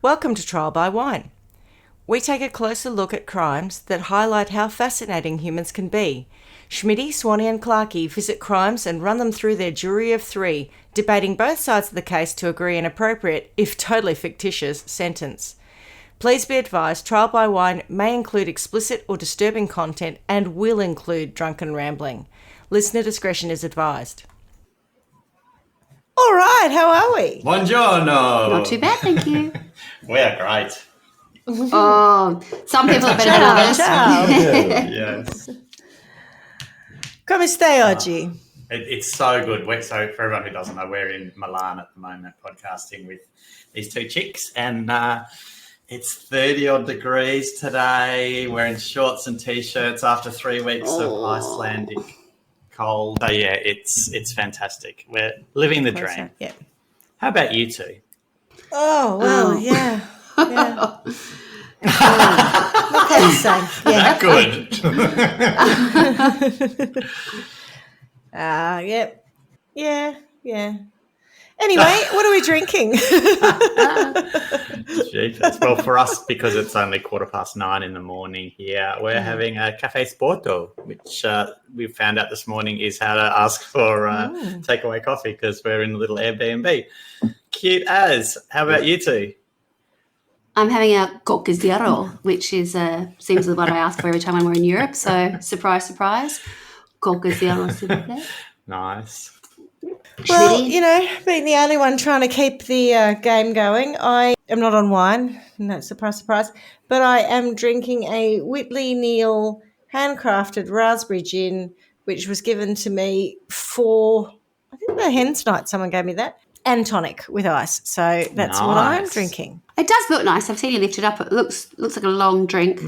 Welcome to Trial by Wine. We take a closer look at crimes that highlight how fascinating humans can be. Schmidty, Swanee and Clarkey visit crimes and run them through their jury of three, debating both sides of the case to agree an appropriate, if totally fictitious, sentence. Please be advised, Trial by Wine may include explicit or disturbing content and will include drunken rambling. Listener discretion is advised. All right, how are we? Buongiorno. Not too bad, thank you. We are great. Oh, some people are better than others. Ciao. Yes. Come stai oggi? It's so good. So for everyone who doesn't know, we're in Milan at the moment podcasting with these two chicks, and it's 30-odd degrees today. We're in shorts and T-shirts after 3 weeks of Icelandic cold. So, yeah, it's fantastic. We're living the dream. Yeah. How about you two? Oh, well, yeah. Not quite the same. Yeah. That good. Yeah. Anyway, what are we drinking? Jeepers. Well, for us, because it's only 9:15 in the morning here, we're having a Cafe Sporto, which we found out this morning is how to ask for takeaway coffee because we're in a little Airbnb. Cute as. How about you two? I'm having a Coca Zero, which is seems what I ask for every time we're in Europe. So, surprise, surprise. Coca Zero, s'il vous plaît. Nice. Well, being the only one trying to keep the game going, I am not on wine. No, surprise, surprise. But I am drinking a Whitley Neal handcrafted raspberry gin, which was given to me for, I think the hen's night, someone gave me that, and tonic with ice. So that's what I'm drinking. It does look nice. I've seen you lift it up. It looks like a long drink.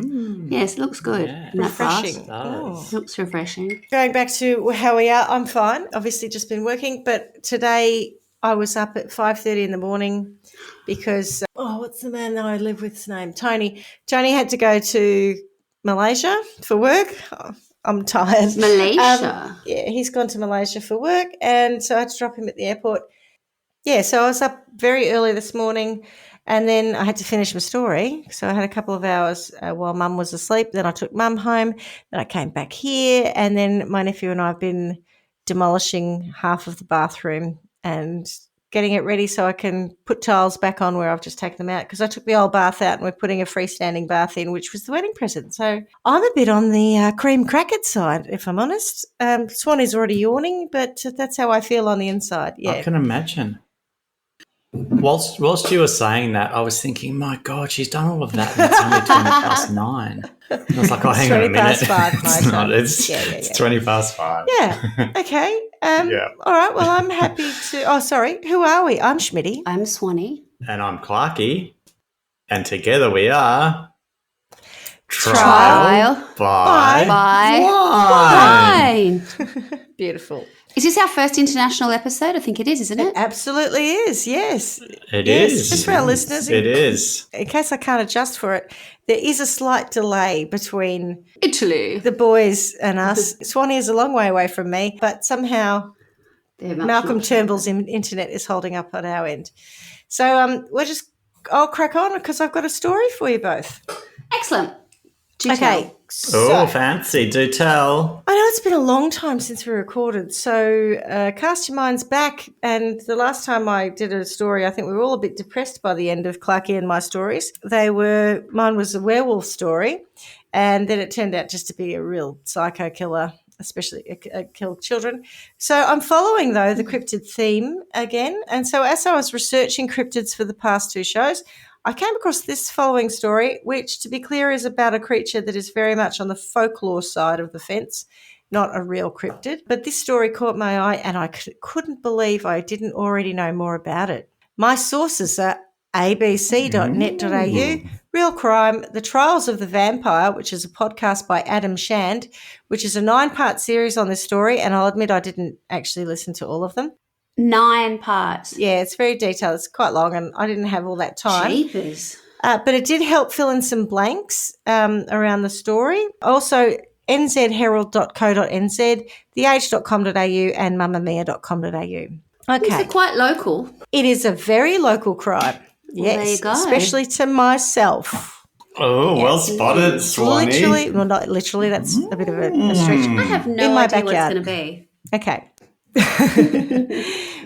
Yes, it looks good. Yeah. Refreshing. It looks refreshing. Going back to how we are, I'm fine. Obviously just been working, but today I was up at 5:30 in the morning because, what's the man that I live with's name? Tony. Tony had to go to Malaysia for work. Oh, I'm tired. Malaysia? Yeah, he's gone to Malaysia for work, and so I had to drop him at the airport. Yeah, so I was up very early this morning, and then I had to finish my story. So I had a couple of hours while Mum was asleep. Then I took Mum home. Then I came back here, and then my nephew and I have been demolishing half of the bathroom and getting it ready so I can put tiles back on where I've just taken them out because I took the old bath out and we're putting a freestanding bath in, which was the wedding present. So I'm a bit on the cream crackered side, if I'm honest. Swan is already yawning, but that's how I feel on the inside. Yeah, I can imagine. Whilst you were saying that, I was thinking, my God, she's done all of that and it's only 9:20. I was like, hang on a minute. 5 it's not. It's 5:20. Yeah. Okay. Yeah. All right. Well, I'm happy to. Oh, sorry. Who are we? I'm Schmidty. I'm Swanee. And I'm Clarkey. And together we are Trial by Wine. Beautiful. Is this our first international episode? I think it is, isn't it? Absolutely is, yes. It yes. is. Just for our listeners. It is. In case I can't adjust for it, there is a slight delay between Italy, the boys and us. Swanee is a long way away from me, but somehow Malcolm Turnbull's internet is holding up on our end. So I'll crack on because I've got a story for you both. Excellent. Okay. Fancy. Do tell. I know it's been a long time since we recorded, so cast your minds back. And the last time I did a story, I think we were all a bit depressed by the end of Clarkey and my stories. Mine was a werewolf story, and then it turned out just to be a real psycho killer, especially killed children. So I'm following, though, the cryptid theme again. And so as I was researching cryptids for the past 2 shows, I came across this following story, which, to be clear, is about a creature that is very much on the folklore side of the fence, not a real cryptid. But this story caught my eye, and I couldn't believe I didn't already know more about it. My sources are abc.net.au, Real Crime, The Trials of the Vampire, which is a podcast by Adam Shand, which is a 9-part series on this story, and I'll admit I didn't actually listen to all of them. 9 parts. Yeah, it's very detailed. It's quite long, and I didn't have all that time. Jeepers. But it did help fill in some blanks around the story. Also, nzherald.co.nz, theage.com.au and mamamia.com.au. Okay. These are quite local. It is a very local crime. Well, there you go. Especially to myself. Oh, well spotted, Swanee. Literally, well, not literally, that's a bit of a stretch. I have no In my idea what it's backyard. going to be. Okay.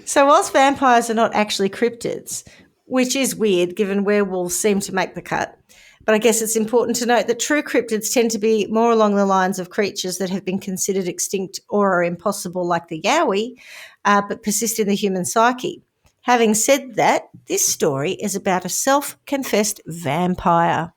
So whilst vampires are not actually cryptids, which is weird given werewolves seem to make the cut, but I guess it's important to note that true cryptids tend to be more along the lines of creatures that have been considered extinct or are impossible, like the yowie, but persist in the human psyche. Having said that, this story is about a self-confessed vampire,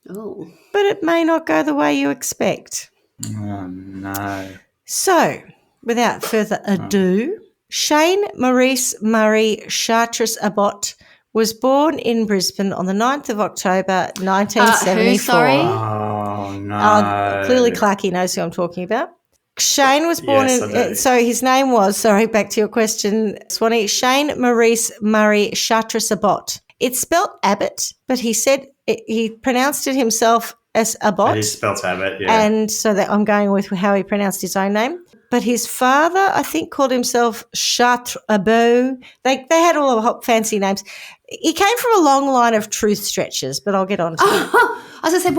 Oh. but it may not go the way you expect. Oh, no. So, without further ado, Shane Maurice Murray Chartres Abbott was born in Brisbane on the 9th of October 1974. Who, sorry? Oh, no. Clearly Clarky knows who I'm talking about. Shane was born Yes, I do. so his name was, sorry, back to your question, Swanee, Shane Maurice Murray Chartres Abbott. It's spelt Abbott, but he said he pronounced it himself as Abbott. It is spelt Abbott, yeah. And so that I'm going with how he pronounced his own name. But his father, I think, called himself Chartres Abbott. They had all the hot fancy names. He came from a long line of truth stretchers, but I'll get on to it. I was going to say,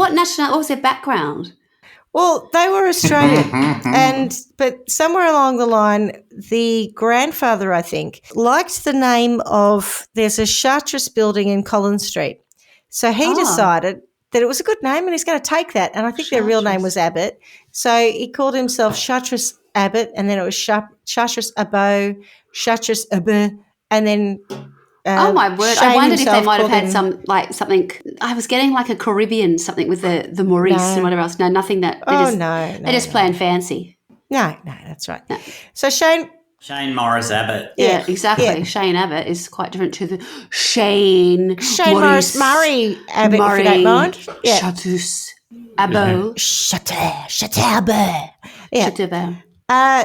what was their background? Well, they were Australian, but somewhere along the line, the grandfather, I think, liked the name of, there's a Chartres building in Collins Street. So he decided that it was a good name and he's going to take that. And I think their real name was Abbott. So he called himself Chartres Abbott, and then it was Chartres Abbott, Chartres Abbott, and then oh my word! Shane I wondered if they himself might have called had him- something. I was getting like a Caribbean something with the Maurice and whatever else. No, nothing that. They just playing fancy. No, that's right. No. So Shane Morris Abbott. Yeah, exactly. Yeah. Shane Abbott is quite different to the Shane Morris Murray Abbott, if you don't mind. Yeah. Chartres Abbott. Chartres Abbott. Yeah. Chartres Abbott.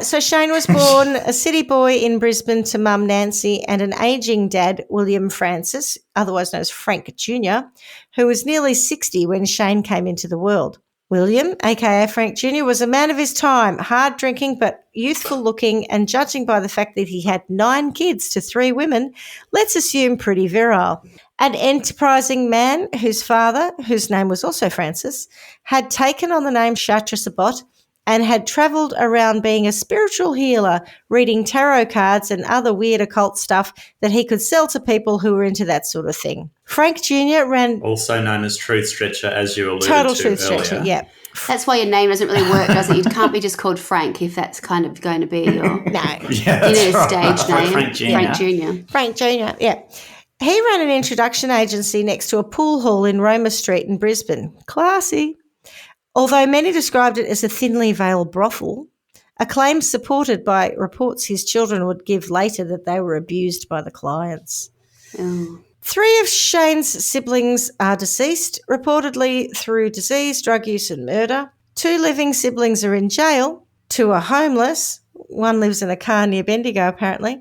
So Shane was born a city boy in Brisbane to mum Nancy and an ageing dad, William Francis, otherwise known as Frank Jr., who was nearly 60 when Shane came into the world. William, aka Frank Jr., was a man of his time, hard drinking but youthful looking, and judging by the fact that he had 9 kids to 3 women, let's assume pretty virile. An enterprising man whose father, whose name was also Francis, had taken on the name Chartres Abbott and had travelled around being a spiritual healer, reading tarot cards and other weird occult stuff that he could sell to people who were into that sort of thing. Frank Jr. ran... Also known as Truth Stretcher, as you alluded Total to truth earlier. stretcher, yeah. That's why your name doesn't really work, does it? You can't be just called Frank if that's kind of going to be your No. Yeah, you that's need a right. stage name. Frank Jr. Frank Jr. Frank Jr., yeah. He ran an introduction agency next to a pool hall in Roma Street in Brisbane. Classy. Although many described it as a thinly veiled brothel, a claim supported by reports his children would give later that they were abused by the clients. Oh. 3 of Shane's siblings are deceased, reportedly through disease, drug use and murder. 2 living siblings are in jail. 2 are homeless. 1 lives in a car near Bendigo, apparently.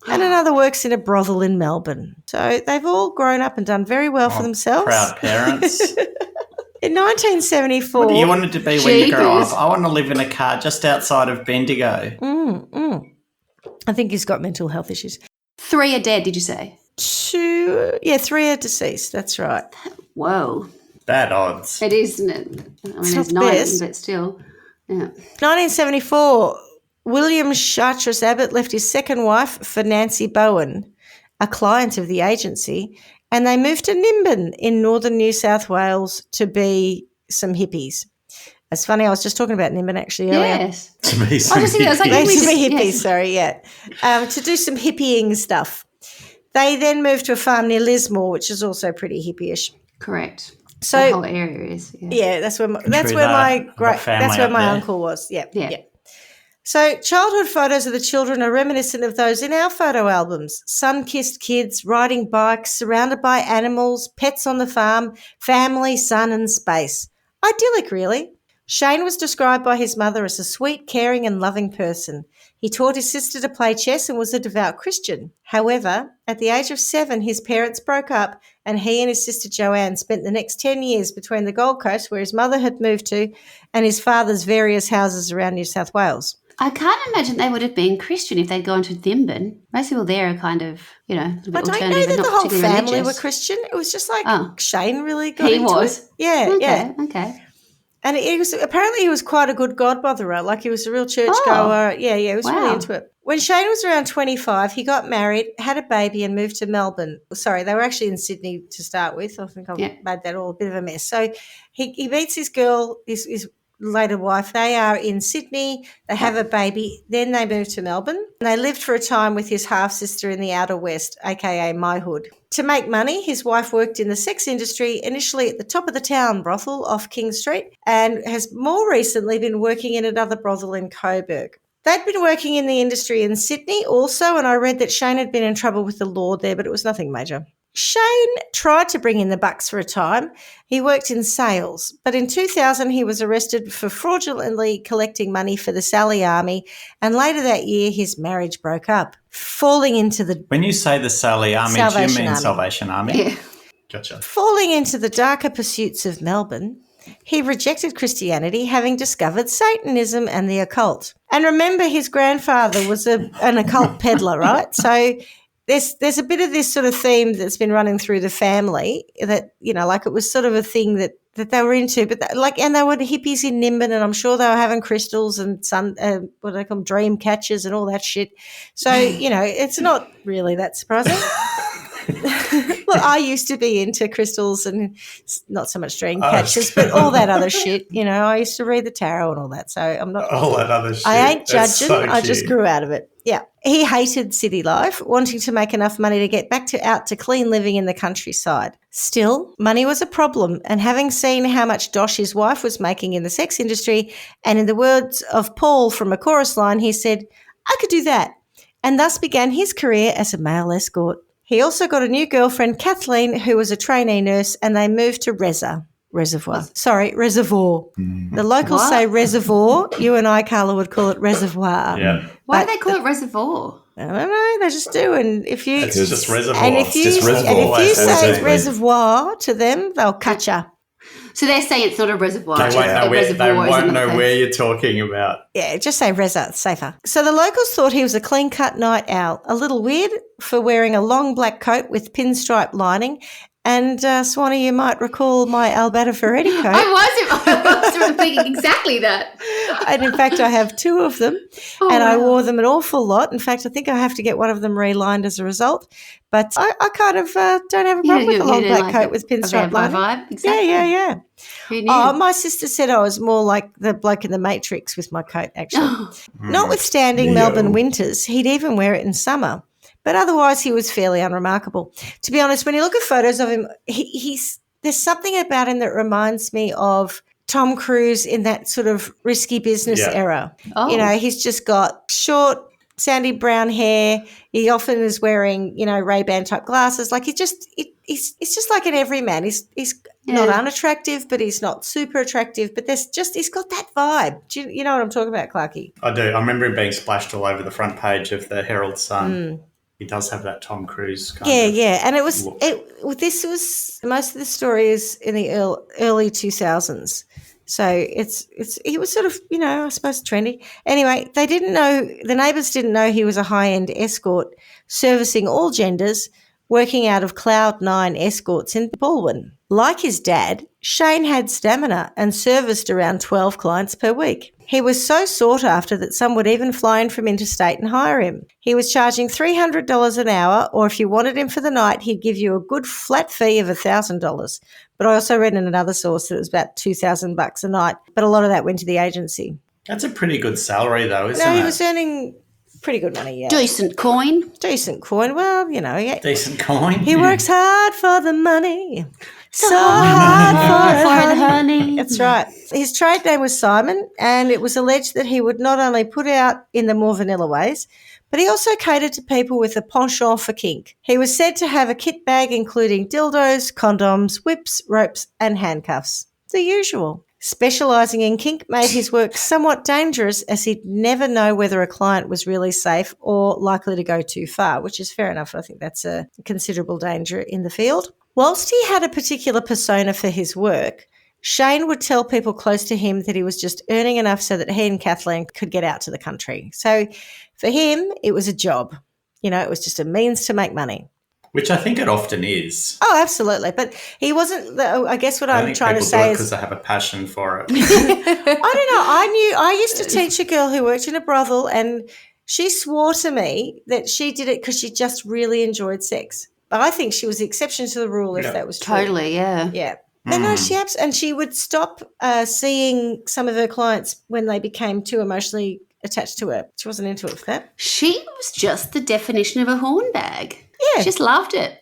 And another works in a brothel in Melbourne. So they've all grown up and done very well for themselves. Proud parents. In 1974... What do you want it to be when you grow Jeepers. up? I want to live in a car just outside of Bendigo. I think he's got mental health issues. 3 are dead, did you say? 3 are deceased. That's right. Whoa. Bad odds. It is, isn't it? I mean, not there's the 9, best. but still. Yeah. 1974, William Chartres Abbott left his second wife for Nancy Bowen, a client of the agency, and they moved to Nimbin in northern New South Wales to be some hippies. It's funny, I was just talking about Nimbin actually earlier. Yes. To be I was just thinking, I was like, They we to be just- hippies, yes. sorry, yeah. To do some hippieing stuff. They then moved to a farm near Lismore, which is also pretty hippyish. Correct. So The whole area is. Yeah. yeah, that's where my that. Family up there. uncle was. Yeah. Yeah. So childhood photos of the children are reminiscent of those in our photo albums. Sun-kissed kids, riding bikes, surrounded by animals, pets on the farm, family, sun and space. Idyllic, really. Shane was described by his mother as a sweet, caring and loving person. He taught his sister to play chess and was a devout Christian. However, at the age of 7, his parents broke up and he and his sister Joanne spent the next 10 years between the Gold Coast, where his mother had moved to, and his father's various houses around New South Wales. I can't imagine they would have been Christian if they'd gone to Thimben. Most people there are kind of, a bit I don't know alternative that and the not whole particularly family religious. were Christian. It was just like Oh. Shane really got He into was? it. Yeah, yeah. Okay. And apparently he was quite a good godmotherer. Like he was a real churchgoer. Yeah, he was really Wow. into it. When Shane was around 25, he got married, had a baby, and moved to Melbourne. Sorry, they were actually in Sydney to start with. I think I've made that all a bit of a mess. So he meets his girl, his later wife. They are in Sydney. They have a baby. Then they moved to Melbourne. And they lived for a time with his half-sister in the outer west, aka my hood. To make money, his wife worked in the sex industry, initially at the top of the town brothel off King Street, and has more recently been working in another brothel in Coburg. They'd been working in the industry in Sydney also, and I read that Shane had been in trouble with the law there, but it was nothing major. Shane tried to bring in the bucks for a time. He worked in sales, but in 2000 he was arrested for fraudulently collecting money for the Sally Army, and later that year his marriage broke up, falling into the... When you say the Sally Army, do you Salvation mean Army. Salvation Army? Yeah. Gotcha. Falling into the darker pursuits of Melbourne, he rejected Christianity, having discovered Satanism and the occult. And remember, his grandfather was an occult peddler, right? So there's a bit of this sort of theme that's been running through the family that, like it was sort of a thing that they were into, but and they were hippies in Nimbin, and I'm sure they were having crystals and what do they call them, dream catchers and all that shit. So, it's not really that surprising. Look, I used to be into crystals and not so much dream catchers, but all that other shit. I used to read the tarot and all that. So I'm not all that other shit. I ain't That's judging. so I just cute. grew out of it. Yeah. He hated city life, wanting to make enough money to get back out to clean living in the countryside. Still, money was a problem, and having seen how much dosh his wife was making in the sex industry, and in the words of Paul from a chorus line, he said, "I could do that," and thus began his career as a male escort. He also got a new girlfriend, Kathleen, who was a trainee nurse, and they moved to Reservoir. The locals say reservoir. You and I, Carla, would call it reservoir. Yeah. Why do they call it reservoir? I don't know. They just do. And if you It's just reservoir. and if It's you just reservoir. say reservoir to them, they'll cut you. So they're saying it's not a reservoir. They won't know, reservoir where you're talking about. Yeah, just say Reza, it's safer. So the locals thought he was a clean-cut night owl, a little weird for wearing a long black coat with pinstripe lining. And, Swanee, you might recall my Alberta Ferretti coat. I was thinking exactly that. And, in fact, I have two of them, I wore them an awful lot. In fact, I think I have to get one of them relined as a result. But I kind of don't have a problem with a long black coat with pinstripe lining. Vibe. Exactly. Yeah. Who knew? Oh, my sister said I was more like the bloke in the Matrix with my coat, actually. Notwithstanding Melbourne winters, he'd even wear it in summer. But otherwise, he was fairly unremarkable. To be honest, when you look at photos of him, there's something about him that reminds me of Tom Cruise in that sort of risky business era. Oh. He's just got short, sandy brown hair. He often is wearing, Ray-Ban type glasses. Like he's just like an everyman. He's not unattractive, but he's not super attractive. But he's got that vibe. Do you know what I'm talking about, Clarkie? I do. I remember him being splashed all over the front page of the Herald Sun. He does have that Tom Cruise kind of and look. this was most of the story is in the early 2000s. So he was sort of, I suppose trendy. Anyway, the neighbours didn't know he was a high-end escort servicing all genders, working out of Cloud9 Escorts in Baldwin. Like his dad, Shane had stamina and serviced around 12 clients per week. He was so sought after that some would even fly in from interstate and hire him. He was charging $300 an hour, or if you wanted him for the night, he'd give you a good flat fee of $1,000. But I also read in another source that it was about $2,000 a night, but a lot of that went to the agency. That's a pretty good salary, though, isn't it? No, he was earning pretty good money, yeah. Decent coin. Well, yeah. Decent coin. He works hard for the money. So hard for it, honey. That's right. His trade name was Simon, and it was alleged that he would not only put out in the more vanilla ways, but he also catered to people with a penchant for kink. He was said to have a kit bag including dildos, condoms, whips, ropes, and handcuffs. The usual. Specialising in kink made his work somewhat dangerous, as he'd never know whether a client was really safe or likely to go too far, which is fair enough. I think that's a considerable danger in the field. Whilst he had a particular persona for his work, Shane would tell people close to him that he was just earning enough so that he and Kathleen could get out to the country. So for him, it was a job. It was just a means to make money. Which I think it often is. Oh, absolutely. But he wasn't, I guess what I'm trying to say is. Because they have a passion for it. I don't know. I used to teach a girl who worked in a brothel, and she swore to me that she did it because she just really enjoyed sex. But I think she was the exception to the rule if that was true. Totally, yeah. Yeah. And no, she would stop seeing some of her clients when they became too emotionally attached to her. She wasn't into it for that. She was just the definition of a hornbag. Yeah. She just loved it.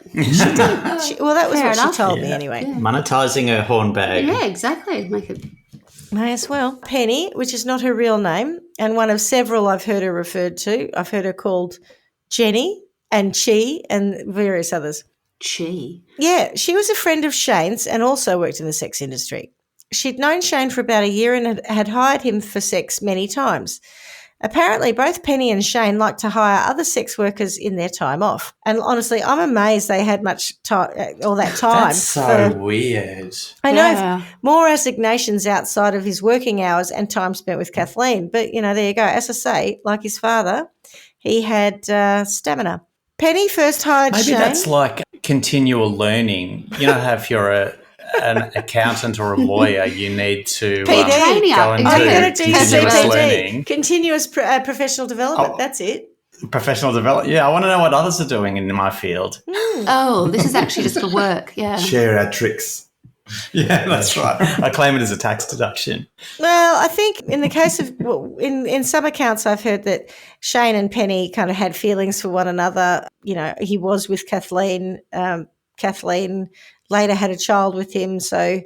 Well, that was Fair what enough. she told me anyway. Yeah. Monetising her hornbag. Yeah, exactly. Make it. May as well. Penny, which is not her real name, and one of several I've heard her referred to. I've heard her called Jenny and Chi and various others. Chi. Yeah, she was a friend of Shane's and also worked in the sex industry. She'd known Shane for about a year and had hired him for sex many times. Apparently, both Penny and Shane liked to hire other sex workers in their time off. And honestly, I'm amazed they had much time, all that time. That's so weird. I know more assignations outside of his working hours and time spent with Kathleen. But, there you go. As I say, like his father, he had stamina. Penny first hired Shane. Maybe that's like continual learning. How if you're an accountant or a lawyer, you need to go into continuous learning. Continuous professional development, that's it. Professional development. Yeah, I want to know what others are doing in my field. Oh, this is actually just for work, yeah. Share our tricks. Yeah, that's right. I claim it as a tax deduction. Well, I think in the case of, in some accounts I've heard that Shane and Penny kind of had feelings for one another. He was with Kathleen. Kathleen later had a child with him, so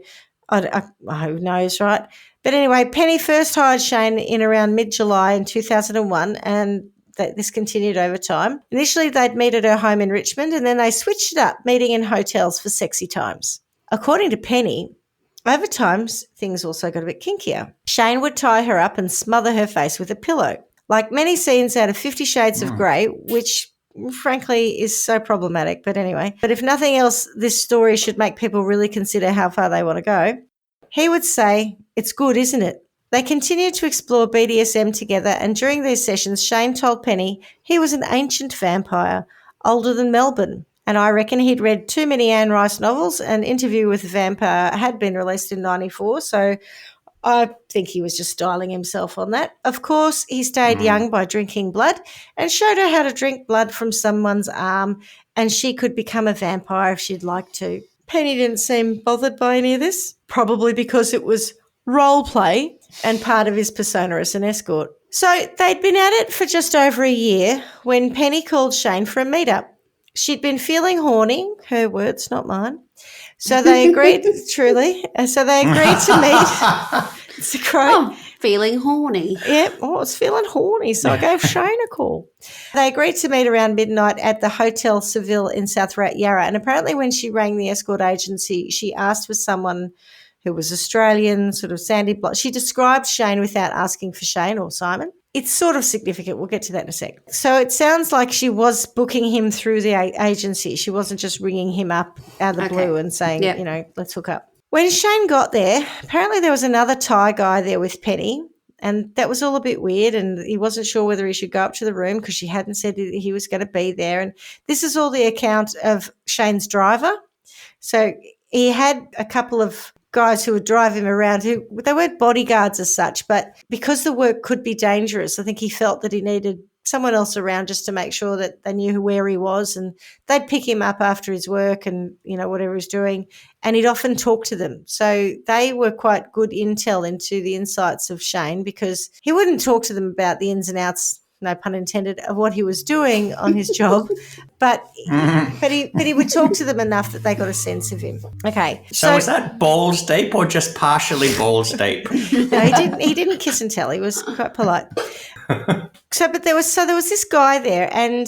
who knows, right? But anyway, Penny first hired Shane in around mid-July in 2001, and this continued over time. Initially, they'd meet at her home in Richmond, and then they switched it up, meeting in hotels for sexy times. According to Penny, over time, things also got a bit kinkier. Shane would tie her up and smother her face with a pillow. Like many scenes out of 50 Shades of Grey, which frankly is so problematic. But anyway, if nothing else, this story should make people really consider how far they want to go. He would say, "It's good, isn't it?" They continued to explore BDSM together, and during these sessions, Shane told Penny he was an ancient vampire, older than Melbourne. And I reckon he'd read too many Anne Rice novels. An Interview with a Vampire had been released in 1994, so I think he was just styling himself on that. Of course, he stayed young by drinking blood and showed her how to drink blood from someone's arm, and she could become a vampire if she'd like to. Penny didn't seem bothered by any of this, probably because it was role play and part of his persona as an escort. So they'd been at it for just over a year when Penny called Shane for a meetup. She'd been feeling horny, her words, not mine. So they agreed, truly. So they agreed to meet. It's a quote. Oh, feeling horny. Yeah, I was feeling horny, so I gave Shane a call. They agreed to meet around midnight at the Hotel Seville in South Yarra. And apparently when she rang the escort agency, she asked for someone who was Australian, sort of sandy blonde. She described Shane without asking for Shane or Simon. It's sort of significant. We'll get to that in a sec. So it sounds like she was booking him through the agency. She wasn't just ringing him up out of the blue and saying, let's hook up. When Shane got there, apparently there was another Thai guy there with Penny, and that was all a bit weird, and he wasn't sure whether he should go up to the room because she hadn't said he was going to be there. And this is all the account of Shane's driver. So he had a couple of guys who would drive him around, who they weren't bodyguards as such, but because the work could be dangerous, I think he felt that he needed someone else around just to make sure that they knew where he was, and they'd pick him up after his work and, whatever he's doing, and he'd often talk to them. So they were quite good intel into the insights of Shane, because he wouldn't talk to them about the ins and outs, no pun intended, of what he was doing on his job, but he would talk to them enough that they got a sense of him. Okay, so was that balls deep or just partially balls deep? No, he didn't kiss and tell. He was quite polite. So there was this guy there, and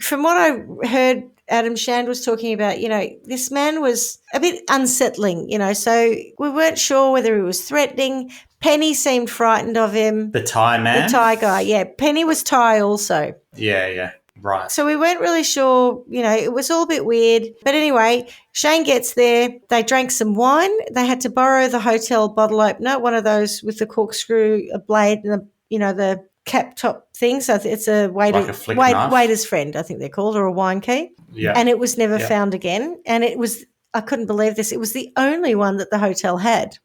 from what I heard, Adam Shand was talking about, this man was a bit unsettling, so we weren't sure whether he was threatening. Penny seemed frightened of him. The Thai man? The Thai guy, yeah. Penny was Thai also. Yeah. Right. So we weren't really sure, it was all a bit weird. But anyway, Shane gets there. They drank some wine. They had to borrow the hotel bottle opener, one of those with the corkscrew, a blade, and the cap top thing. So it's a Like a flick knife? waiter's friend, I think they're called, or a wine key. Yeah. And it was never found again. And I couldn't believe this. It was the only one that the hotel had.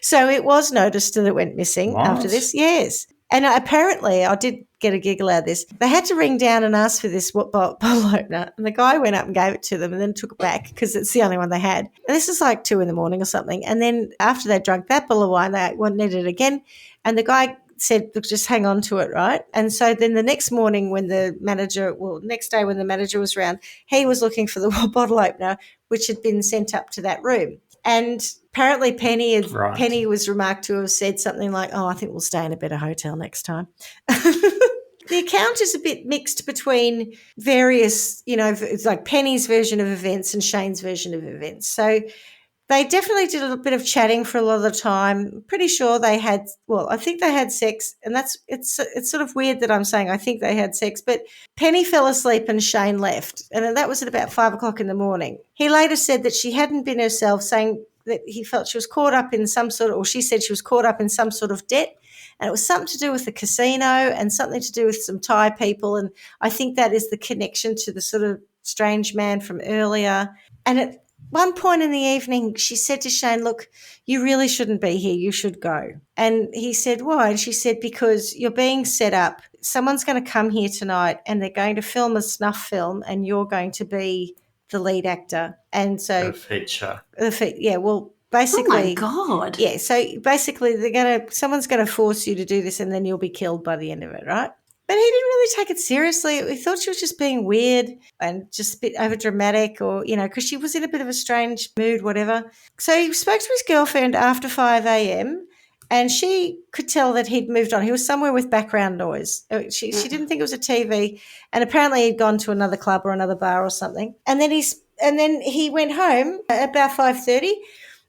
So it was noticed that it went missing after this. Yes. And apparently, I did get a giggle out of this. They had to ring down and ask for this bottle opener. And the guy went up and gave it to them and then took it back because it's the only one they had. And this is like 2 a.m. or something. And then after they drank that bottle of wine, they needed it again. And the guy said, look, just hang on to it, right? And so then the next morning next day when the manager was around, he was looking for the bottle opener, which had been sent up to that room. And apparently Penny was remarked to have said something like, oh, I think we'll stay in a better hotel next time. The account is a bit mixed between various, it's like Penny's version of events and Shane's version of events. So they definitely did a bit of chatting for a lot of the time. Pretty sure I think they had sex, and it's sort of weird that I'm saying I think they had sex, but Penny fell asleep and Shane left, and that was at about 5 o'clock in the morning. He later said that she hadn't been herself, saying that he felt she was caught up in she said she was caught up in some sort of debt, and it was something to do with the casino and something to do with some Thai people, and I think that is the connection to the sort of strange man from earlier. And at one point in the evening, she said to Shane, look, you really shouldn't be here. You should go. And he said, why? And she said, because you're being set up. Someone's going to come here tonight and they're going to film a snuff film and you're going to be the lead actor. And so the feature. Yeah, well, basically. Oh, my God. Yeah, so basically someone's going to force you to do this and then you'll be killed by the end of it, right? But he didn't really take it seriously. He thought she was just being weird and just a bit overdramatic or, because she was in a bit of a strange mood, whatever. So he spoke to his girlfriend after 5 a.m. and she could tell that he'd moved on. He was somewhere with background noise. She didn't think it was a TV, and apparently he'd gone to another club or another bar or something. And then he went home at about 5:30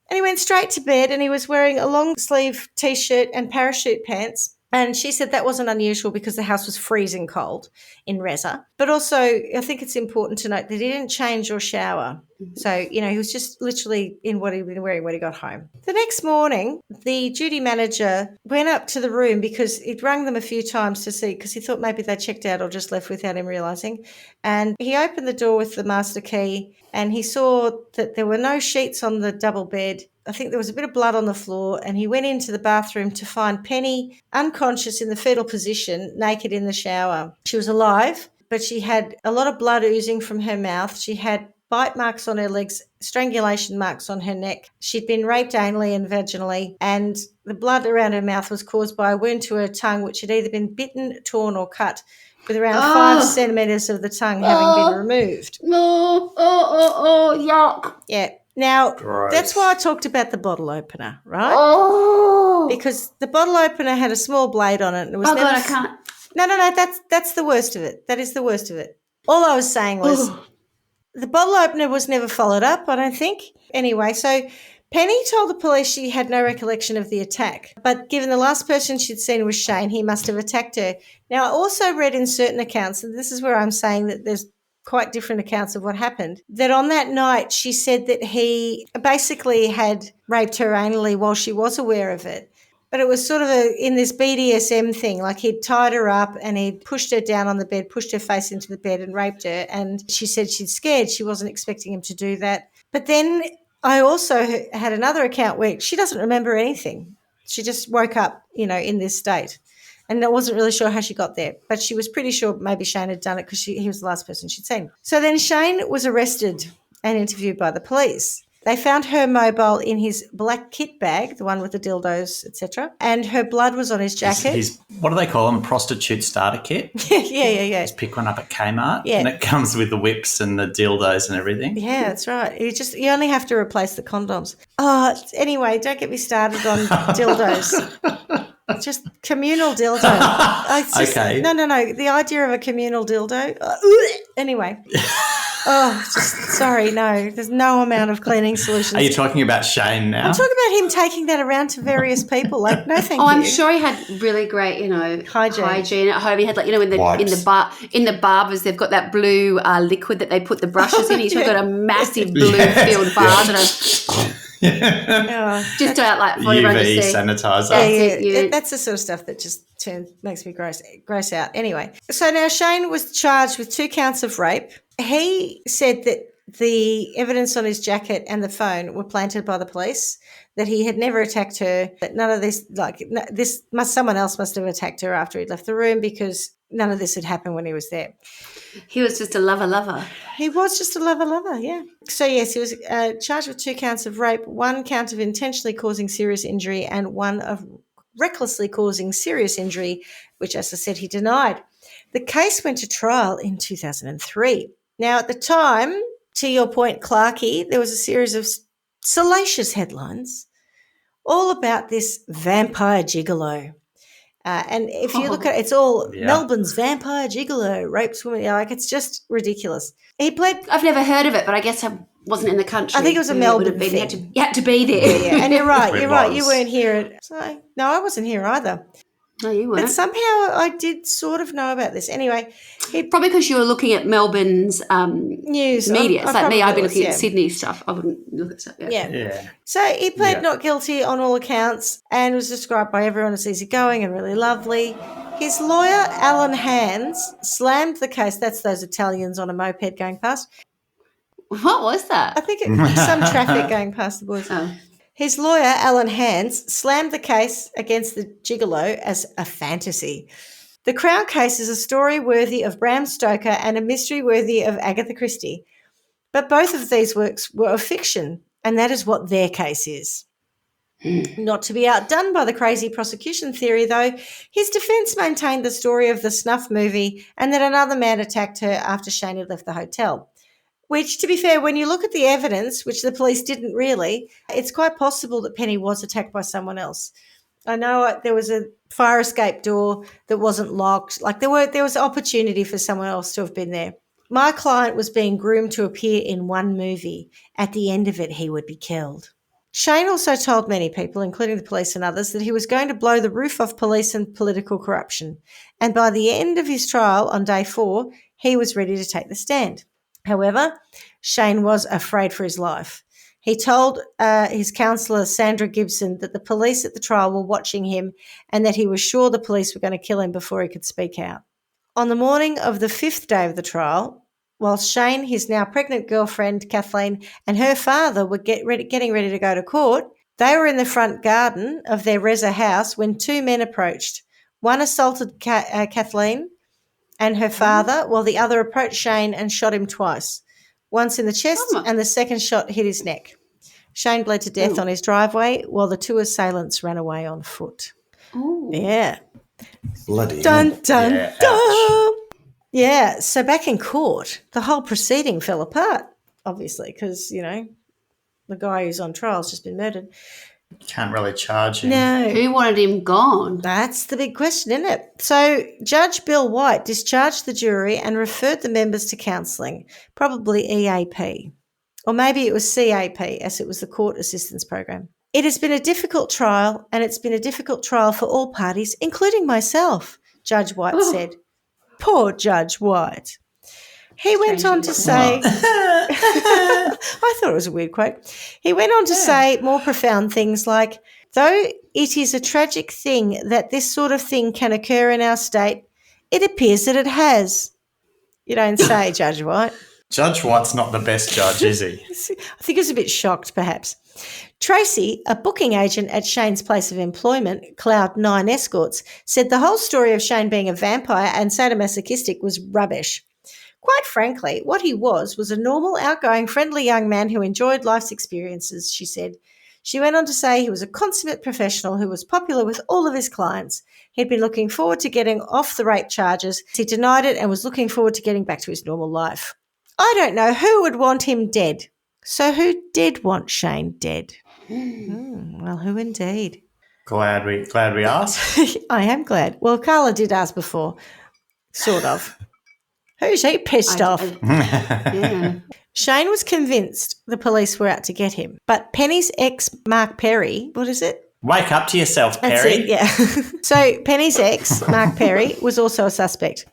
and he went straight to bed, and he was wearing a long sleeve T-shirt and parachute pants. And she said that wasn't unusual because the house was freezing cold in Reza. But also, I think it's important to note that he didn't change or shower. So, he was just literally in what he'd been wearing when he got home. The next morning, the duty manager went up to the room because he'd rung them a few times to see, because he thought maybe they checked out or just left without him realising. And he opened the door with the master key and he saw that there were no sheets on the double bed. I think there was a bit of blood on the floor, and he went into the bathroom to find Penny unconscious in the fetal position, naked in the shower. She was alive, but she had a lot of blood oozing from her mouth. She had bite marks on her legs, strangulation marks on her neck. She'd been raped anally and vaginally, and the blood around her mouth was caused by a wound to her tongue, which had either been bitten, torn, or cut, with around 5 centimetres of the tongue having been removed. Yuck. Yeah. Now, Gross. That's why I talked about the bottle opener, right? Oh. Because the bottle opener had a small blade on it. And it was God, I can't. No, that's the worst of it. That is the worst of it. All I was saying was the bottle opener was never followed up, I don't think. Anyway, so Penny told the police she had no recollection of the attack, but given the last person she'd seen was Shane, he must have attacked her. Now, I also read in certain accounts, and this is where I'm saying that there's quite different accounts of what happened, that on that night she said that he basically had raped her anally while she was aware of it. But it was sort of in this BDSM thing, like he'd tied her up and he'd pushed her down on the bed, pushed her face into the bed and raped her. And she said she'd scared. She wasn't expecting him to do that. But then I also had another account where she doesn't remember anything. She just woke up, in this state. And I wasn't really sure how she got there, but she was pretty sure maybe Shane had done it because he was the last person she'd seen. So then Shane was arrested and interviewed by the police. They found her mobile in his black kit bag, the one with the dildos, etc., and her blood was on his jacket. His what do they call them? Prostitute starter kit? Yeah. Just pick one up at Kmart. Yeah. And it comes with the whips and the dildos and everything. Yeah, that's right. You only have to replace the condoms. Oh, anyway, don't get me started on dildos. Just communal dildo. Okay. No. The idea of a communal dildo. Anyway. Sorry, no. There's no amount of cleaning solutions. Are you talking about Shane now? I'm talking about him taking that around to various people. Like, no, thank you. I'm sure he had really great, hygiene at home. He had, like, in the barbers, they've got that blue liquid that they put the brushes in. He's got a massive blue-filled vase just out, like, for everyone to see. Sanitizer. That's the sort of stuff that just makes me gross out. Anyway, so now Shane was charged with 2 counts of rape. He said that the evidence on his jacket and the phone were planted by the police, that he had never attacked her, that none of this, someone else must have attacked her after he'd left the room, because none of this had happened when he was there. He was just a lover. He was just a lover, yeah. So, yes, he was charged with 2 counts of rape, 1 count of intentionally causing serious injury, and 1 of recklessly causing serious injury, which, as I said, he denied. The case went to trial in 2003. Now, at the time, to your point, Clarkey, there was a series of salacious headlines all about this vampire gigolo. And if you look at it, it's all Melbourne's vampire gigolo rapes women. It's just ridiculous. He pled. I've never heard of it, but I guess I wasn't in the country. I think it was a Melbourne thing. You had to be there. Yeah. And you're right. You weren't here. No, I wasn't here either. No, you weren't. But somehow I did sort of know about this. Anyway. Probably because you were looking at Melbourne's news media. It's like me, I've been looking at Sydney stuff. I wouldn't look at stuff. Yeah. So he pled not guilty on all accounts and was described by everyone as easygoing and really lovely. His lawyer, Alan Hands, slammed the case. That's those Italians on a moped going past. What was that? I think it was some traffic going past the boys. Oh. His lawyer, Alan Hands, slammed the case against the gigolo as a fantasy. The Crown case is a story worthy of Bram Stoker and a mystery worthy of Agatha Christie. But both of these works were of fiction, and that is what their case is. Not to be outdone by the crazy prosecution theory, though, his defence maintained the story of the snuff movie and that another man attacked her after Shane had left the hotel. Which, to be fair, when you look at the evidence, which the police didn't really, it's quite possible that Penny was attacked by someone else. I know there was a fire escape door that wasn't locked. Like there was opportunity for someone else to have been there. My client was being groomed to appear in one movie. At the end of it, he would be killed. Shane also told many people, including the police and others, that he was going to blow the roof off police and political corruption. And by the end of his trial on day 4, he was ready to take the stand. However, Shane was afraid for his life. He told his counsellor, Sandra Gibson, that the police at the trial were watching him and that he was sure the police were going to kill him before he could speak out. On the morning of the 5th day of the trial, while Shane, his now pregnant girlfriend, Kathleen, and her father were getting ready to go to court, they were in the front garden of their Reza house when 2 men approached. One assaulted Kathleen and her father, while the other approached Shane and shot him twice, once in the chest and the second shot hit his neck. Shane bled to death on his driveway while the 2 assailants ran away on foot. Ooh. Yeah. Bloody. Dun, dun, dun. Yeah, so back in court, the whole proceeding fell apart, obviously, because, the guy who's on trial has just been murdered. Can't really charge him. No. Who wanted him gone? That's the big question, isn't it? So Judge Bill White discharged the jury and referred the members to counselling, probably EAP. Or maybe it was CAP, as it was the Court Assistance Program. It has been a difficult trial, and it's been a difficult trial for all parties, including myself, Judge White said. Poor Judge White. He went on to say, I thought it was a weird quote. He went on to say more profound things like, though it is a tragic thing that this sort of thing can occur in our state, it appears that it has. You don't say, Judge White. Judge White's not the best judge, is he? I think he was a bit shocked, perhaps. Tracy, a booking agent at Shane's place of employment, Cloud 9 Escorts, said the whole story of Shane being a vampire and sadomasochistic was rubbish. Quite frankly, what he was a normal, outgoing, friendly young man who enjoyed life's experiences, she said. She went on to say he was a consummate professional who was popular with all of his clients. He'd been looking forward to getting off the rape charges. He denied it and was looking forward to getting back to his normal life. I don't know who would want him dead. So who did want Shane dead? Well, who indeed? Glad we asked. I am glad. Well, Carla did ask before, sort of. Who's he pissed off? Yeah. Shane was convinced the police were out to get him, but Penny's ex, Mark Perry, what is it? Wake up to yourself, That's Perry. it, yeah. So Penny's ex, Mark Perry, was also a suspect.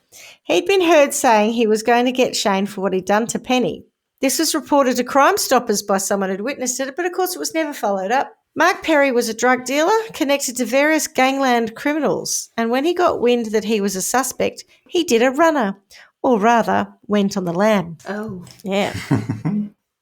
He'd been heard saying he was going to get Shane for what he'd done to Penny. This was reported to Crime Stoppers by someone who'd witnessed it, but of course it was never followed up. Mark Perry was a drug dealer connected to various gangland criminals, and when he got wind that he was a suspect, he did a runner, or rather, went on the lam. Oh. Yeah.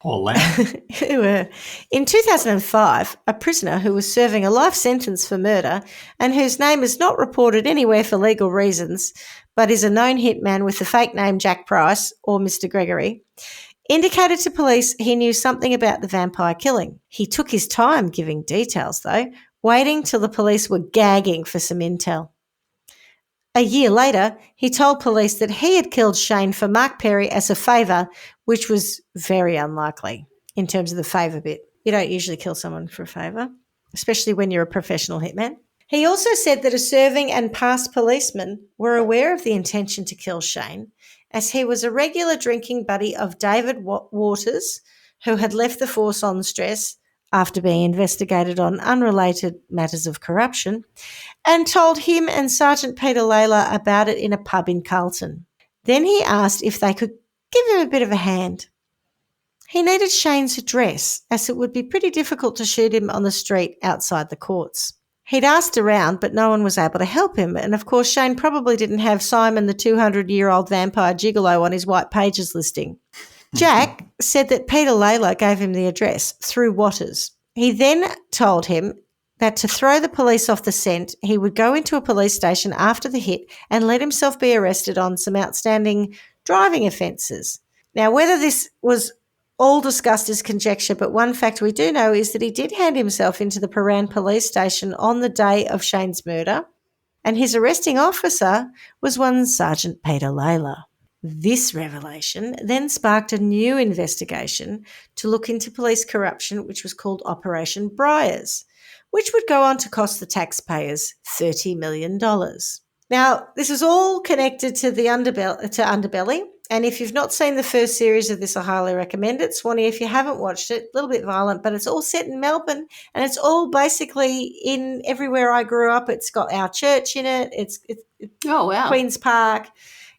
Poor lamb. In 2005, a prisoner who was serving a life sentence for murder and whose name is not reported anywhere for legal reasons, but is a known hitman with the fake name Jack Price or Mr. Gregory, indicated to police he knew something about the vampire killing. He took his time giving details, though, waiting till the police were gagging for some intel. A year later, he told police that he had killed Shane for Mark Perry as a favour, which was very unlikely in terms of the favour bit. You don't usually kill someone for a favour, especially when you're a professional hitman. He also said that a serving and past policeman were aware of the intention to kill Shane, as he was a regular drinking buddy of David Waters, who had left the force on stress after being investigated on unrelated matters of corruption, and told him and Sergeant Peter Layla about it in a pub in Carlton. Then he asked if they could give him a bit of a hand. He needed Shane's address, as it would be pretty difficult to shoot him on the street outside the courts. He'd asked around, but no one was able to help him, and of course Shane probably didn't have Simon the 200-year-old vampire Gigolo on his White Pages listing. Jack said that Peter Layla gave him the address through Waters. He then told him that to throw the police off the scent, he would go into a police station after the hit and let himself be arrested on some outstanding driving offences. Now, whether this was all discussed is conjecture, but one fact we do know is that he did hand himself into the Paran police station on the day of Shane's murder, and his arresting officer was one Sergeant Peter Layla. This revelation then sparked a new investigation to look into police corruption, which was called Operation Briars, which would go on to cost the taxpayers $30 million. Now, this is all connected to the Underbelly, and if you've not seen the first series of this, I highly recommend it. Swanee, if you haven't watched it, a little bit violent, but it's all set in Melbourne, and it's all basically in everywhere I grew up. It's got our church in it. It's oh, wow. Queen's Park,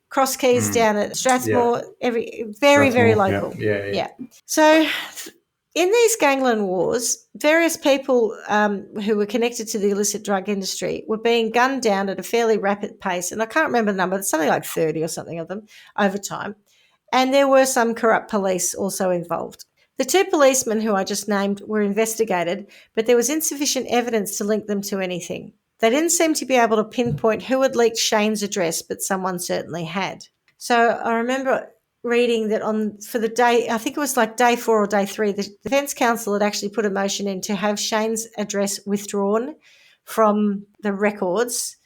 Cross Keys down at Strathmore, very local. Yeah. So in these gangland wars, various people who were connected to the illicit drug industry were being gunned down at a fairly rapid pace, and I can't remember the number, it's something like 30 or something of them over time, and there were some corrupt police also involved. The two policemen who I just named were investigated, but there was insufficient evidence to link them to anything. They didn't seem to be able to pinpoint who had leaked Shane's address, but someone certainly had. So I remember reading that for the day, I think it was like day 4 or day 3, the Defence Counsel had actually put a motion in to have Shane's address withdrawn from the records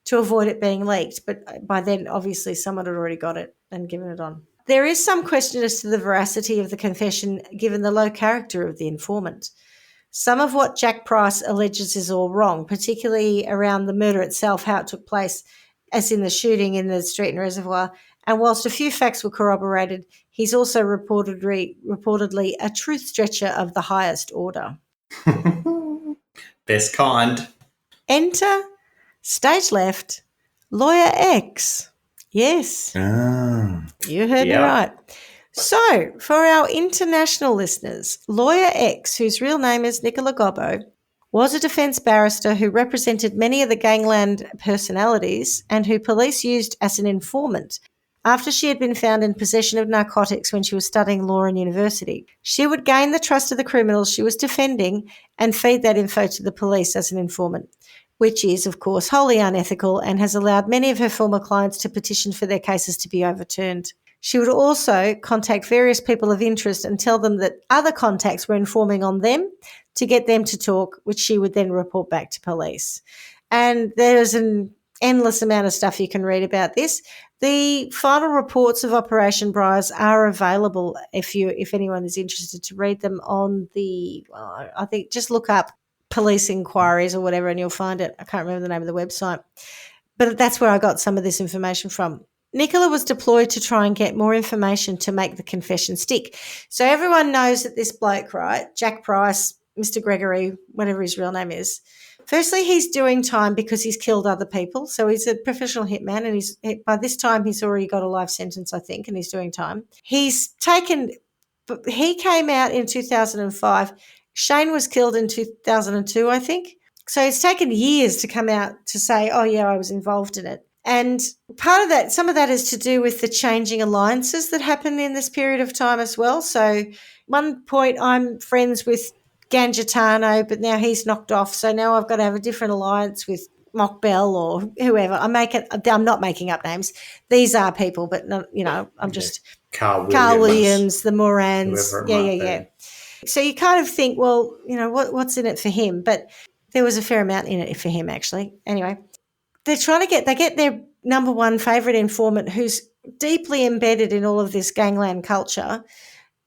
to avoid it being leaked. But by then, obviously, someone had already got it and given it on. There is some question as to the veracity of the confession given the low character of the informant. Some of what Jack Price alleges is all wrong, particularly around the murder itself, how it took place, as in the shooting in the street and reservoir. And whilst a few facts were corroborated, he's also reportedly a truth stretcher of the highest order. Best kind. Enter, stage left, Lawyer X. Yes. You heard me right. So, for our international listeners, Lawyer X, whose real name is Nicola Gobbo, was a defence barrister who represented many of the gangland personalities and who police used as an informant after she had been found in possession of narcotics when she was studying law in university. She would gain the trust of the criminals she was defending and feed that info to the police as an informant, which is, of course, wholly unethical and has allowed many of her former clients to petition for their cases to be overturned. She would also contact various people of interest and tell them that other contacts were informing on them to get them to talk, which she would then report back to police. And there's an endless amount of stuff you can read about this. The final reports of Operation Briars are available if anyone is interested to read them on I think just look up police inquiries or whatever and you'll find it. I can't remember the name of the website. But that's where I got some of this information from. Nicola was deployed to try and get more information to make the confession stick. So everyone knows that this bloke, right, Jack Price, Mr. Gregory, whatever his real name is, firstly, he's doing time because he's killed other people. So he's a professional hitman, and by this time he's already got a life sentence, I think, and he's doing time. He came out in 2005. Shane was killed in 2002, I think. So it's taken years to come out to say, oh, yeah, I was involved in it. And part of that, some of that is to do with the changing alliances that happened in this period of time as well. So one point I'm friends with Ganjitano, but now he's knocked off. So now I've got to have a different alliance with Mock Bell or whoever. I'm not making up names. These are people, but not, I'm just Carl Williams, the Morans. Yeah. So you kind of think, well, what's in it for him? But there was a fair amount in it for him, actually. Anyway, they get their number one favourite informant who's deeply embedded in all of this gangland culture,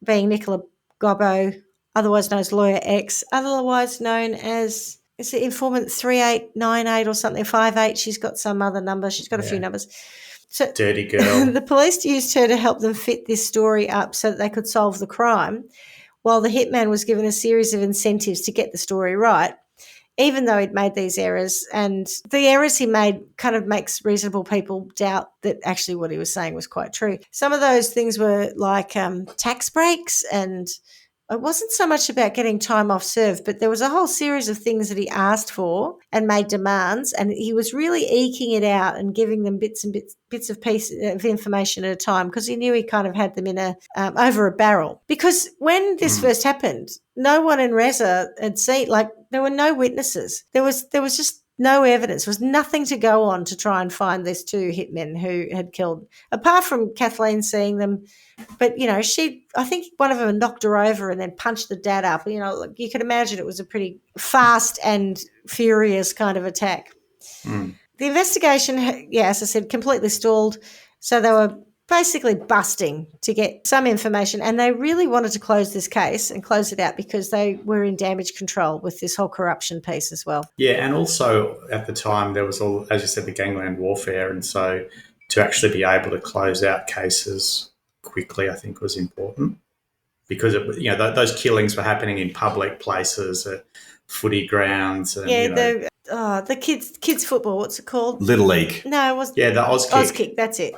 being Nicola Gobbo, otherwise known as Lawyer X, otherwise known as, is it informant 3898 or something, 58? She's got some other number. She's got a few numbers. So dirty girl. The police used her to help them fit this story up so that they could solve the crime, while the hitman was given a series of incentives to get the story right, even though he'd made these errors. And the errors he made kind of makes reasonable people doubt that actually what he was saying was quite true. Some of those things were like tax breaks, and it wasn't so much about getting time off serve, but there was a whole series of things that he asked for and made demands, and he was really eking it out and giving them bits of pieces of information at a time, because he knew he kind of had them in over a barrel. Because when this first happened, no one in Reza had seen, there were no witnesses. There was just no evidence. There was nothing to go on to try and find these two hitmen who had killed, apart from Kathleen seeing them. But, I think one of them knocked her over and then punched the dad up. You could imagine it was a pretty fast and furious kind of attack. The investigation, as I said, completely stalled. So they were basically busting to get some information, and they really wanted to close this case and close it out because they were in damage control with this whole corruption piece as well. Yeah, and also at the time there was all, as you said, the gangland warfare, and so to actually be able to close out cases quickly, I think, was important, because those killings were happening in public places, at footy grounds, and the kids football. What's it called? Little League. No, it was the Auskick. That's it.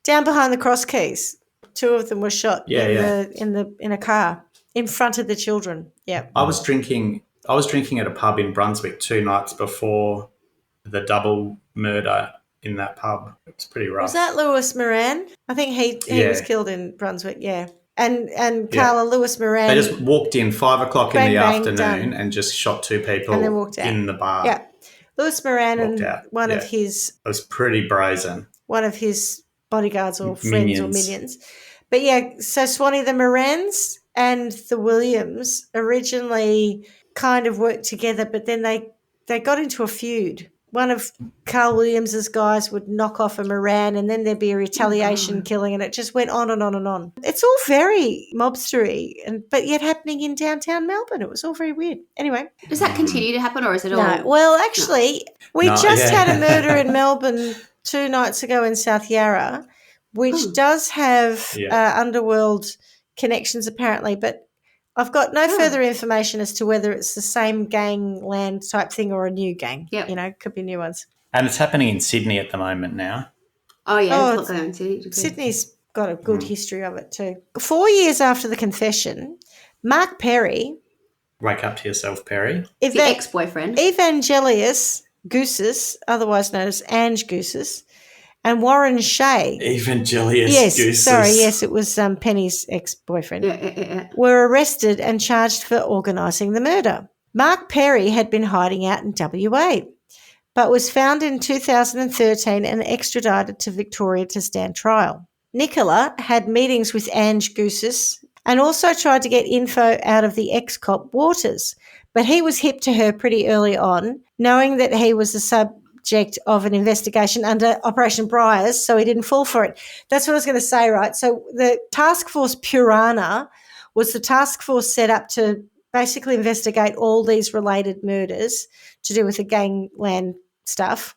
Down behind the cross keys, two of them were shot in a car in front of the children. Yeah, I was drinking at a pub in Brunswick 2 nights before the double murder in that pub. It's pretty rough. Was that Lewis Moran? I think he was killed in Brunswick. Yeah, and Carla Lewis Moran. They just walked in 5 o'clock in the afternoon and just shot 2 people and then walked out in the bar. Yeah, Lewis Moran and one of his. It was pretty brazen. One of his bodyguards or friends or minions. But so Swanee, the Morans and the Williams originally kind of worked together, but then they got into a feud. One of Carl Williams's guys would knock off a Moran, and then there'd be a retaliation killing, and it just went on and on and on. It's all very mobstery, but yet happening in downtown Melbourne. It was all very weird. Anyway. Does that continue to happen, or is it all? No. Well, actually, we just had a murder in Melbourne 2 nights ago in South Yarra, which does have underworld connections apparently, but I've got no further information as to whether it's the same gangland type thing or a new gang. Yep. Could be new ones. And it's happening in Sydney at the moment now. Oh, yeah. It's not going to. Sydney's got a good history of it too. 4 years after the confession, Mark Perry. Wake up to yourself, Perry. The ex-boyfriend. Evangelius Goosis, otherwise known as Ange Goosis, and Warren Shea. Evangelius Goosis. Yes, it was Penny's ex-boyfriend. Were arrested and charged for organising the murder. Mark Perry had been hiding out in WA, but was found in 2013 and extradited to Victoria to stand trial. Nicola had meetings with Ange Goosis and also tried to get info out of the ex-cop Waters, but he was hip to her pretty early on, knowing that he was the subject of an investigation under Operation Briars, so he didn't fall for it. That's what I was going to say, right? So the Task Force Purana was the task force set up to basically investigate all these related murders to do with the gangland stuff.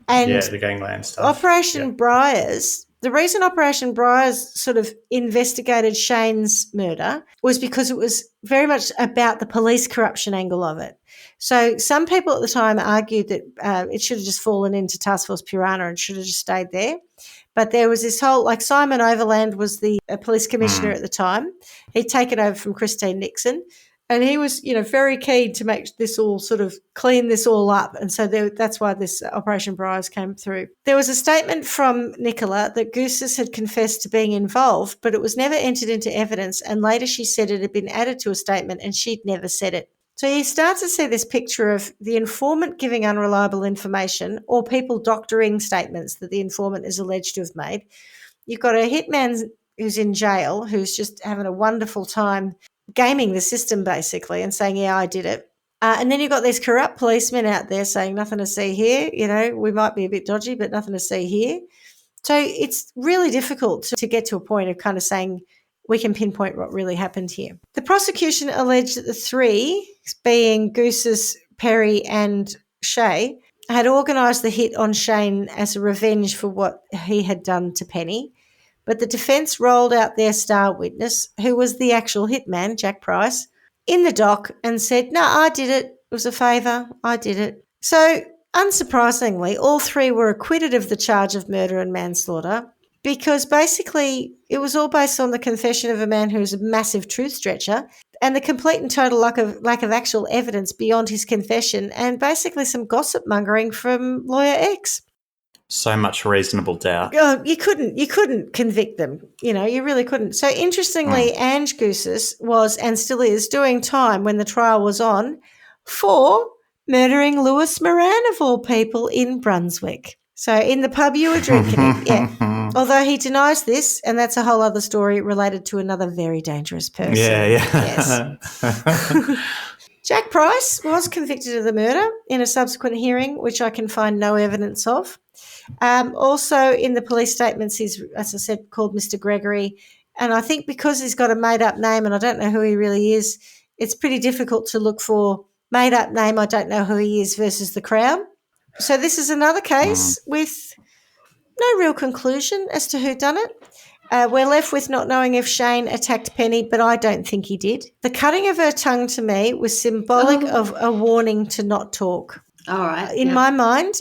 And the gangland stuff. Operation Briars, the reason Operation Briars sort of investigated Shane's murder was because it was very much about the police corruption angle of it. So some people at the time argued that it should have just fallen into Task Force Piranha and should have just stayed there. But there was this whole, like Simon Overland was the police commissioner at the time. He'd taken over from Christine Nixon. And he was, very keen to make this all sort of clean this all up. And so that's why this Operation Briars came through. There was a statement from Nicola that Goosis had confessed to being involved, but it was never entered into evidence. And later she said it had been added to a statement and she'd never said it. So you start to see this picture of the informant giving unreliable information or people doctoring statements that the informant is alleged to have made. You've got a hitman who's in jail who's just having a wonderful time gaming the system basically and saying, yeah, I did it. And then you've got these corrupt policemen out there saying nothing to see here. We might be a bit dodgy, but nothing to see here. So it's really difficult to get to a point of kind of saying we can pinpoint what really happened here. The prosecution alleged that the three, being Goosis, Perry and Shay, had organised the hit on Shane as a revenge for what he had done to Penny. But the defence rolled out their star witness, who was the actual hitman, Jack Price, in the dock and said, no, I did it. It was a favour. I did it. So, unsurprisingly, all three were acquitted of the charge of murder and manslaughter because basically it was all based on the confession of a man who was a massive truth stretcher and the complete and total lack of actual evidence beyond his confession and basically some gossip mongering from Lawyer X. So much reasonable doubt. You couldn't convict them. You really couldn't. So interestingly, Ange Goosis was and still is doing time when the trial was on for murdering Lewis Moran of all people in Brunswick. So in the pub you were drinking it, yeah. Although he denies this, and that's a whole other story related to another very dangerous person. Yeah. Yes. Jack Price was convicted of the murder in a subsequent hearing, which I can find no evidence of. Also in the police statements, he's, as I said, called Mr. Gregory. And I think because he's got a made-up name and I don't know who he really is, it's pretty difficult to look for made-up name, I don't know who he is versus the Crown. So this is another case with no real conclusion as to who done it. We're left with not knowing if Shane attacked Penny, but I don't think he did. The cutting of her tongue to me was symbolic of a warning to not talk. All right. In my mind,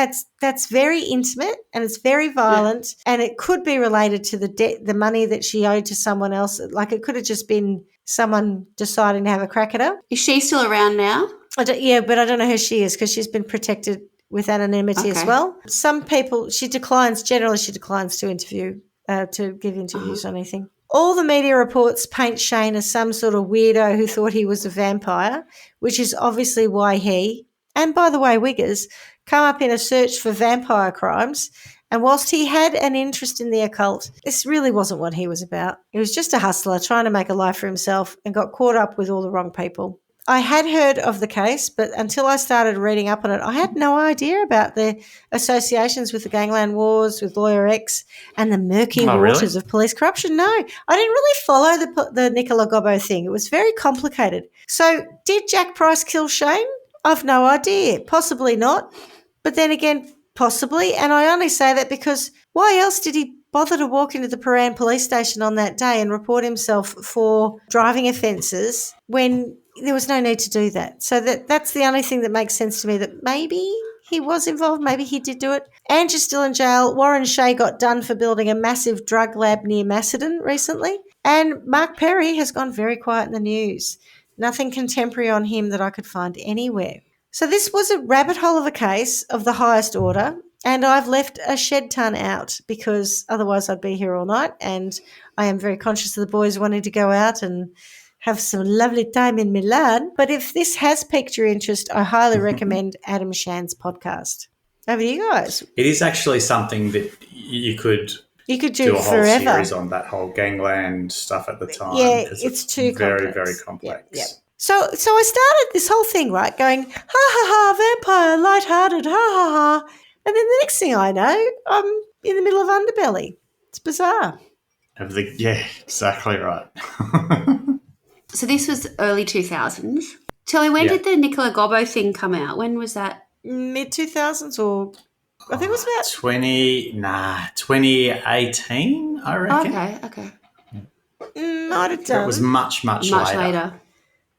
that's very intimate and it's very violent, and it could be related to the money that she owed to someone else. Like it could have just been someone deciding to have a crack at her. Is she still around now? But I don't know who she is because she's been protected with anonymity as well. Some people she declines to interview. To give interviews on anything. All the media reports paint Shane as some sort of weirdo who thought he was a vampire, which is obviously why he, and by the way, Wiggers, come up in a search for vampire crimes. And whilst he had an interest in the occult, this really wasn't what he was about. He was just a hustler trying to make a life for himself and got caught up with all the wrong people. I had heard of the case, but until I started reading up on it, I had no idea about the associations with the Gangland Wars, with Lawyer X, and the murky waters of police corruption. No, I didn't really follow the Nicola Gobbo thing. It was very complicated. So did Jack Price kill Shane? I've no idea. Possibly not. But then again, possibly. And I only say that because why else did he bother to walk into the Paran police station on that day and report himself for driving offences when there was no need to do that? So that's the only thing that makes sense to me, that maybe he was involved, maybe he did do it. Angie's still in jail. Warren Shea got done for building a massive drug lab near Macedon recently. And Mark Perry has gone very quiet in the news. Nothing contemporary on him that I could find anywhere. So this was a rabbit hole of a case of the highest order, and I've left a shed ton out because otherwise I'd be here all night, and I am very conscious of the boys wanting to go out and have some lovely time in Milan. But if this has piqued your interest, I highly recommend Adam Shan's podcast. Over to you guys. It is actually something that you could do a whole forever. Series on that whole gangland stuff at the time. Yeah, it's too very, complex. very complex. Yeah. So I started this whole thing, right, going, ha, ha, ha, vampire, lighthearted, ha, ha, ha. And then the next thing I know, I'm in the middle of Underbelly. It's bizarre. Yeah, exactly right. So this was early 2000s. Tilly, when did the Nicola Gobbo thing come out? When was that? Mid-2000s or? I think it was about 2018, I reckon. Okay. Might have done. It was much later.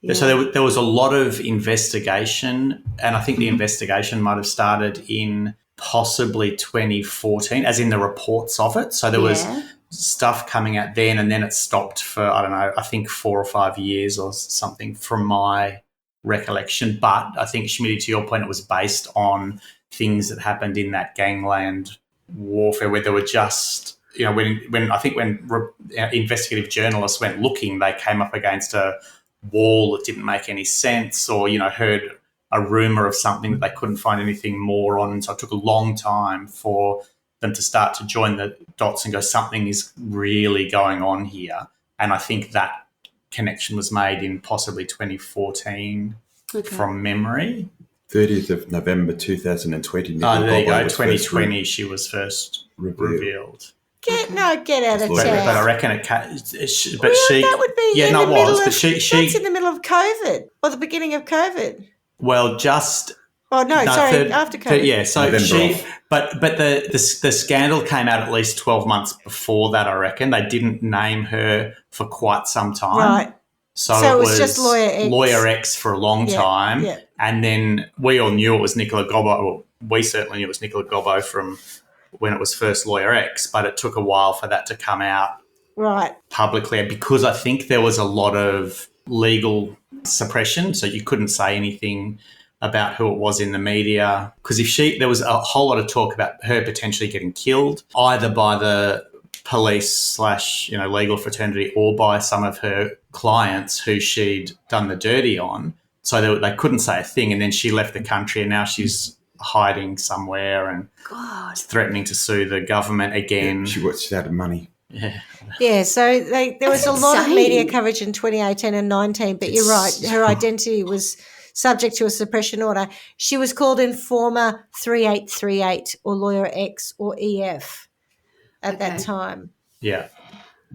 Yeah. So there was a lot of investigation, and I think the investigation might have started in possibly 2014, as in the reports of it. So there was stuff coming out then, and then it stopped for, I don't know, I think 4 or 5 years or something from my recollection. But I think, Schmidty, to your point, it was based on things that happened in that gangland warfare where there were just, when investigative journalists went looking, they came up against a wall that didn't make any sense, or, heard a rumour of something that they couldn't find anything more on. And so it took a long time for them to start to join the dots and go, something is really going on here. And I think that connection was made in possibly 2014 from memory. 30th of November 2020. There you go. 2020 she was first revealed. Get out of town. But I reckon it. That would be in the middle that's in the middle of COVID or the beginning of COVID. Well, just. Oh no! After COVID. So but the scandal came out at least 12 months before that. I reckon they didn't name her for quite some time. Right. So it was just Lawyer X for a long time, and then we all knew it was Nicola Gobbo. Well, we certainly knew it was Nicola Gobbo from when it was first Lawyer X, but it took a while for that to come out publicly, because I think there was a lot of legal suppression, so you couldn't say anything about who it was in the media, because there was a whole lot of talk about her potentially getting killed either by the police / legal fraternity or by some of her clients who she'd done the dirty on. So they couldn't say a thing, and then she left the country, and now she's hiding somewhere and threatening to sue the government again. She's out of money. Yeah, so there was a lot of media coverage in 2018 and 19, but you're right, her identity was subject to a suppression order. She was called Informer 3838 or Lawyer X or EF at that time. Yeah.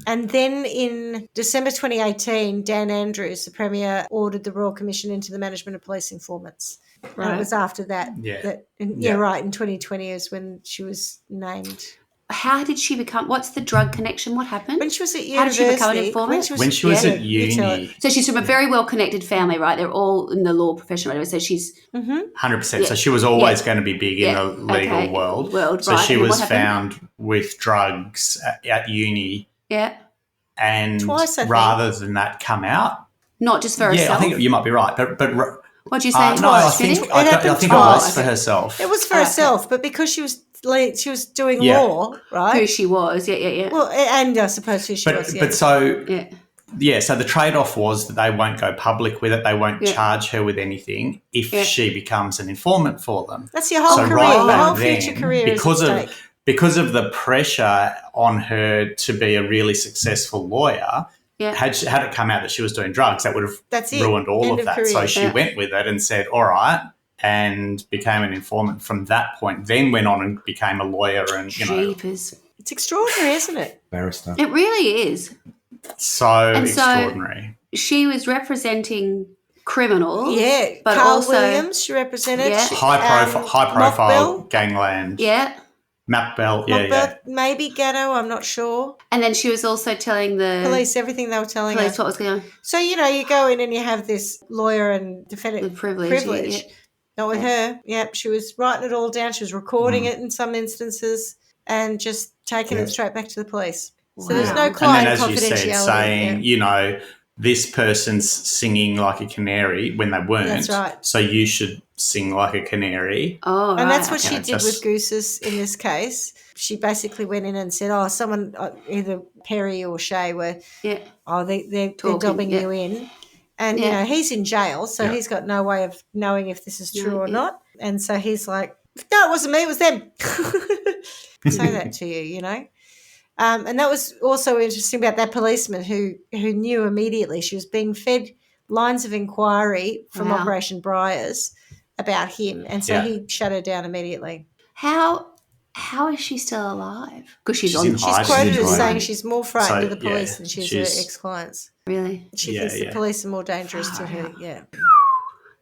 And then in December 2018, Dan Andrews, the Premier, ordered the Royal Commission into the management of police informants. Right. And it was after that. In 2020 is when she was named. How did she become? What's the drug connection? What happened? When she was at university. How did she become an informant? When she was at uni. So she's from a very well-connected family, right? They're all in the law profession, whatever. So she's 100%. So she was always going to be big in the legal world. So she was found with drugs at uni. Yeah. And twice, I think. Rather than that come out. Not just for herself. Yeah, I think you might be right, but. What do you say? No, I think it was for herself. It was for herself, but because she was doing law, right? Who she was, yeah. Well, and I suppose who she was, But so, so the trade-off was that they won't go public with it. They won't charge her with anything if she becomes an informant for them. That's your whole career, your whole future career because of the pressure on her to be a really successful lawyer. Yeah. Had it come out that she was doing drugs, that would have ruined all of that. Career. So she went with it and said, all right, and became an informant from that point, then went on and became a lawyer. And Jeepers. It's extraordinary, isn't it? Barrister. It really is. So extraordinary. So she was representing criminals. Yeah. But Carl also Williams, she represented. Yeah. High profile gangland. Yeah. Mac Bell, yeah. Maybe Gatto, I'm not sure. And then she was also telling the police everything they were telling police her. What was going on. So, you go in and you have this lawyer and defendant privilege. Yeah. Not with her. Yep, she was writing it all down. She was recording it in some instances and just taking it straight back to the police. Wow. So there's no client confidentiality. And then, as you said, saying, this person's singing like a canary when they weren't. That's right. So you should sing like a canary. Oh, and that's what she did with Gooses in this case. She basically went in and said, someone, either Perry or Shay were, they're dobbing you in. And, he's in jail, so he's got no way of knowing if this is true or not. And so he's like, no, it wasn't me, it was them. Say that to you, And that was also interesting about that policeman who knew immediately. She was being fed lines of inquiry from Operation Briars about him, and so he shut her down immediately. How is she still alive? Because she's quoted as saying she's more frightened of the police than she's her ex-clients. Really? She thinks the police are more dangerous to her,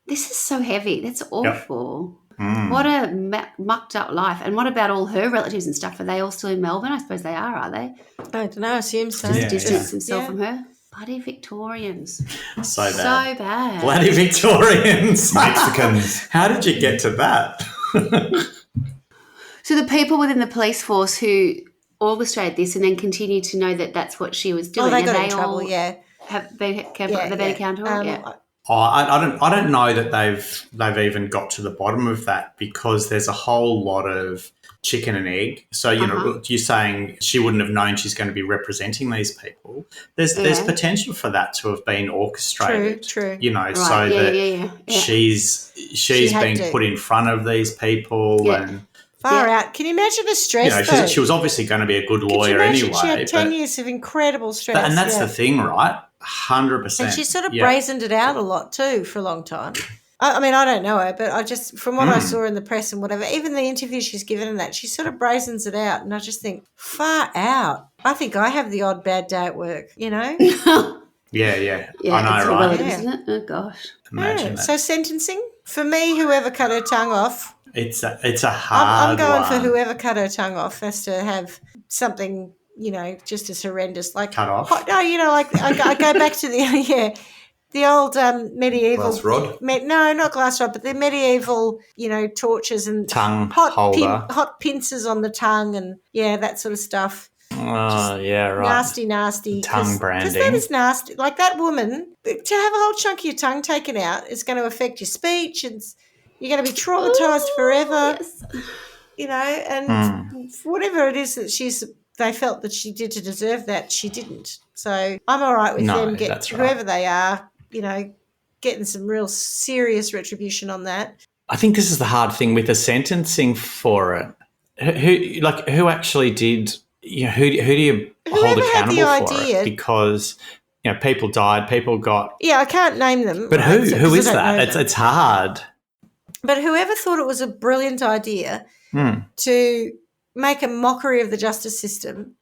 This is so heavy. That's awful. What a mucked up life. And what about all her relatives and stuff? Are they all still in Melbourne? I suppose they are they? I don't know. I assume so. Just distance himself from her. Bloody Victorians. So bad. So bad. Bloody Victorians. Mexicans. How did you get to that? So the people within the police force who orchestrated this and then continued to know that that's what she was doing. They got in trouble, Have been accountable? I don't know that they've even got to the bottom of that, because there's a whole lot of chicken and egg. So, you know, you're saying she wouldn't have known she's going to be representing these people. There's potential for that to have been orchestrated. True. You know, right. So that she's been put in front of these people and far out. Can you imagine the stress? You know, she was obviously going to be a good lawyer anyway. She had 10 years of incredible stress. And that's the thing, right? 100%. And she sort of brazened it out a lot too for a long time. I mean, I don't know her, but I just, from what I saw in the press and whatever, even the interview she's given and that, she sort of brazens it out. And I just think, far out. I think I have the odd bad day at work, you know? Yeah, I know, right? Isn't it? Oh, gosh. Imagine that. So sentencing? For me, whoever cut her tongue off. It's a hard I'm going one. for whoever cut her tongue off has to have something, you know, just as horrendous. Like cut off? No, you know, like I go back to the old medieval glass rod. No, not glass rod, but the medieval, you know, tortures and tongue holder, hot pincers on the tongue, and that sort of stuff. Oh, yeah, right. Nasty. Tongue branding. Because that is nasty. Like that woman, to have a whole chunk of your tongue taken out is going to affect your speech, and you're going to be traumatised forever. Yes. You know, and whatever it is that they felt that she did to deserve that, she didn't. So I'm all right with them whoever they are, you know, getting some real serious retribution on that. I think this is the hard thing with the sentencing for it. Who actually did? You know, who do you hold accountable for it? Because, you know, people died, people got. Yeah, I can't name them. But who is that? It's hard. But whoever thought it was a brilliant idea to make a mockery of the justice system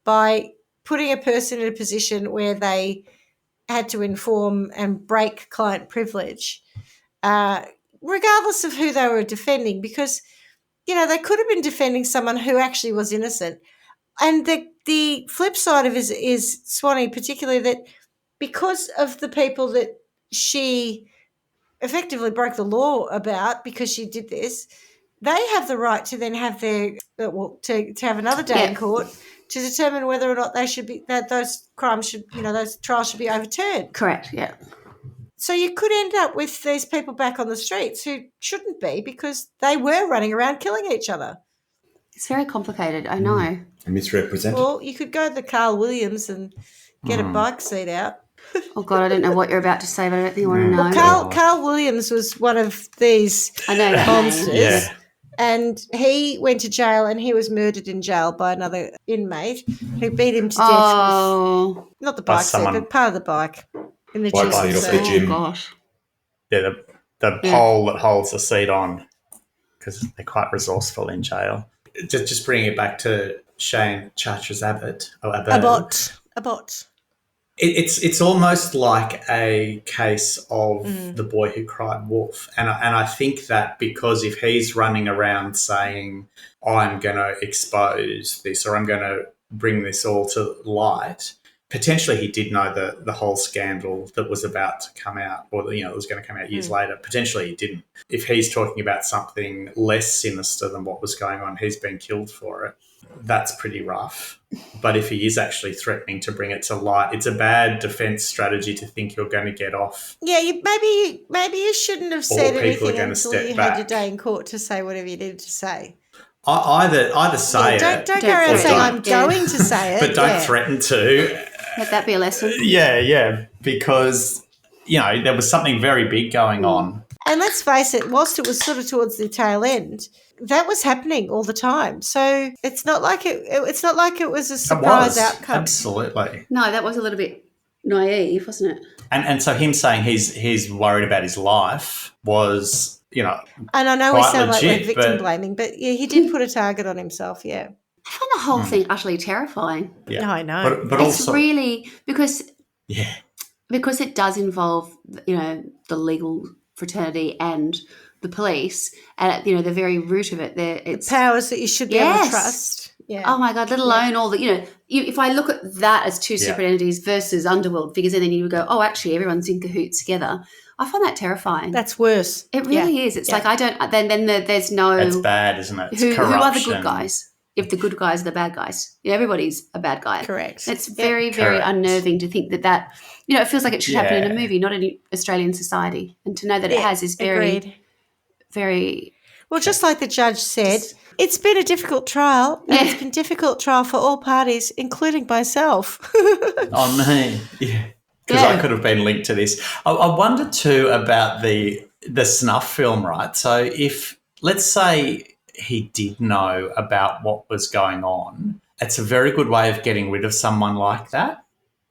by putting a person in a position where they had to inform and break client privilege, regardless of who they were defending, because, you know, they could have been defending someone who actually was innocent. And the flip side of it is, Swanee, particularly, that because of the people that she effectively broke the law about because she did this, they have the right to then have to have another day in court to determine whether or not those trials should be overturned. Correct, yeah. So you could end up with these people back on the streets who shouldn't be, because they were running around killing each other. It's very complicated, I know. Misrepresented. Well, you could go to the Carl Williams and get a bike seat out. Oh, God, I don't know what you're about to say, but I don't think you want to know. Well, Carl Williams was one of these monsters. Yeah. And he went to jail, and he was murdered in jail by another inmate who beat him to death. Oh. Not the bike seat, but part of the bike in the bike gym. seat off the gym. Oh, gosh. Yeah, the pole that holds the seat on, because they're quite resourceful in jail. Just bringing it back to Shane Chartres Abbott. Abbott. It's almost like a case of the boy who cried wolf. And I think that because if he's running around saying, I'm going to expose this, or I'm going to bring this all to light, potentially he did know the whole scandal that was about to come out, or, you know, it was going to come out years later. Potentially he didn't. If he's talking about something less sinister than what was going on, he's been killed for it. That's pretty rough. But if he is actually threatening to bring it to light, it's a bad defence strategy to think you're going to get off. Yeah, maybe you shouldn't have said anything until you had your day in court to say whatever you needed to say. Either say it. Don't go around saying I'm going to say it. But don't threaten to. Let that be a lesson. Yeah, because, you know, there was something very big going on. And let's face it, whilst it was sort of towards the tail end, that was happening all the time. So it's not like it was a surprise outcome. Absolutely. No, that was a little bit naive, wasn't it? And so him saying he's worried about his life was, you know, and I know we sound legit, like we're victim blaming, but yeah, he did put a target on himself. Yeah, I find the whole thing utterly terrifying. Yeah. No, I know, but it's also really because yeah, because it does involve, you know, the legal fraternity and the police, and at, the very root of it, it's powers that you should be able to trust. Yeah. Oh my God, let alone all the, if I look at that as two separate entities versus underworld figures, and then you would go, oh, actually everyone's in cahoots together. I find that terrifying. That's worse. It really is. It's like I don't, then there's no. It's bad, isn't it? It's who are the good guys? If the good guys are the bad guys. Everybody's a bad guy. Correct. It's very, very unnerving to think that, it feels like it should happen in a movie, not in Australian society. And to know that it has is very, very. Well, just like the judge said, it's been a difficult trial, and it's been a difficult trial for all parties, including myself. Oh, me. Yeah. Because I could have been linked to this. I wonder too about the snuff film, right? So if, let's say he did know about what was going on, it's a very good way of getting rid of someone like that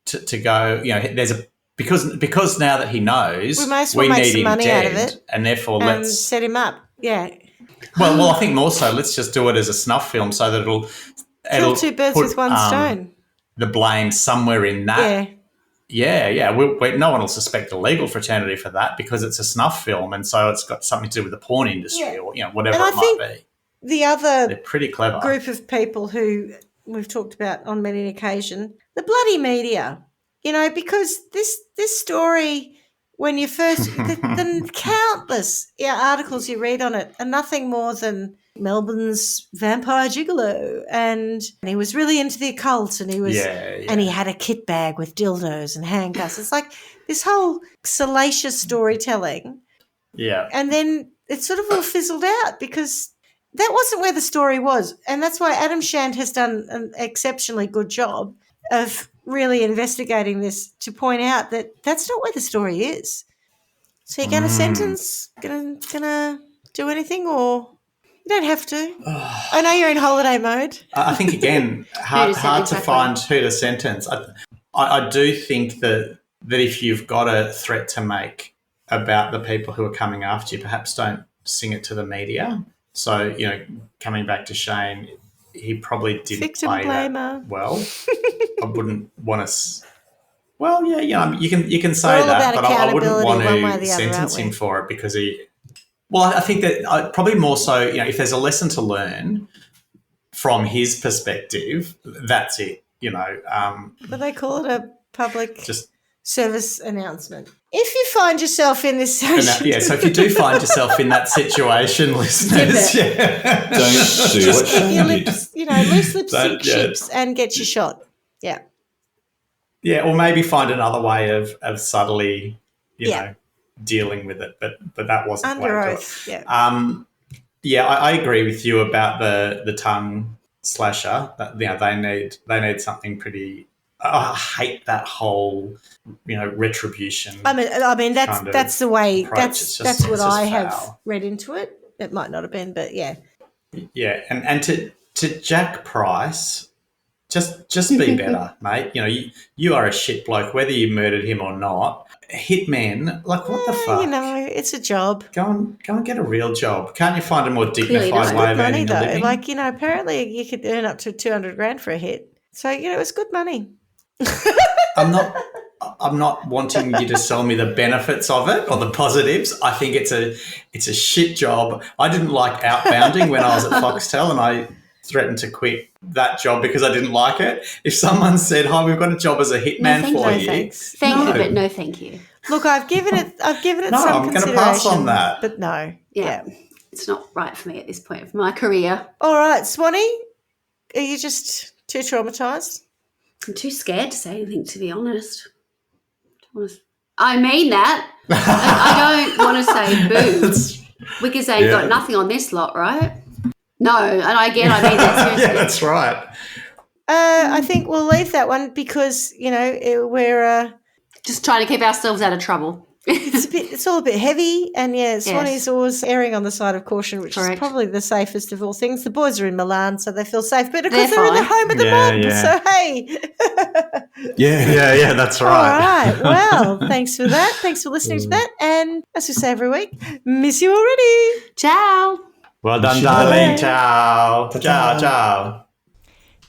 to go, there's because now that he knows, we might as well make some money out of it. And therefore let's set him up. Yeah. Well, I think more so let's just do it as a snuff film so that it'll kill two birds with one stone. The blame somewhere in that. Yeah. No one will suspect the legal fraternity for that because it's a snuff film, and so it's got something to do with the porn industry or whatever it might be. The other they're pretty clever group of people who we've talked about on many occasions, the bloody media. Because this story. When you first, the countless articles you read on it are nothing more than Melbourne's vampire gigolo, and he was really into the occult, and he was, and he had a kit bag with dildos and handcuffs. It's like this whole salacious storytelling. Yeah, and then it sort of all fizzled out because that wasn't where the story was, and that's why Adam Shand has done an exceptionally good job of really investigating this to point out that that's not where the story is. So you're going to sentence, going to do anything, or you don't have to. I know you're in holiday mode. I think, again, hard to find who to sentence. I do think that if you've got a threat to make about the people who are coming after you, perhaps don't sing it to the media. So, coming back to Shane, he probably didn't play that well. I wouldn't want to. Well, you can say that, but I wouldn't want to sentence him for it because he. Well, I think that probably more so. If there's a lesson to learn from his perspective, that's it. But they call it a public service announcement. If you find yourself in this situation... so if you do find yourself in that situation, listeners, don't do just keep your lips, loose lips sink ships and get your shot. Yeah. Yeah, or maybe find another way of subtly, dealing with it. But that wasn't under oath. Yeah. I agree with you about the tongue slasher. That they need something pretty. I hate that whole, retribution. I mean that's the way. Approach. That's what I have read into it. It might not have been, but yeah. Yeah, and to Jack Price, just be better, mate. You are a shit bloke, whether you murdered him or not. Hitmen, like what the fuck? It's a job. Go and get a real job. Can't you find a more dignified way of earning a living? Like apparently you could earn up to $200,000 for a hit. So it's good money. I'm not wanting you to sell me the benefits of it or the positives. I think it's a shit job. I didn't like outbounding when I was at Foxtel, and I threatened to quit that job because I didn't like it. If someone said, "Hi, we've got a job as a hitman for you," thanks. Thank you, but no, thank you. Look, I've given it no, some consideration. I'm going to pass on that. But no, yeah, it's not right for me at this point of my career. All right, Swanee, are you just too traumatised? I'm too scared to say anything, to be honest. I mean that. I don't want to say boo because they got nothing on this lot, right? No, and I mean that seriously. Yeah, that's right. I think we'll leave that one because, we're... just trying to keep ourselves out of trouble. It's all a bit heavy, and Swanee's always erring on the side of caution, which is probably the safest of all things. The boys are in Milan, so they feel safe, but of course they're in the home of the mob, so hey. Yeah, that's right. All right, well, thanks for that. Thanks for listening to that, and as we say every week, miss you already. Ciao. Well done, darling. Ciao. Ciao.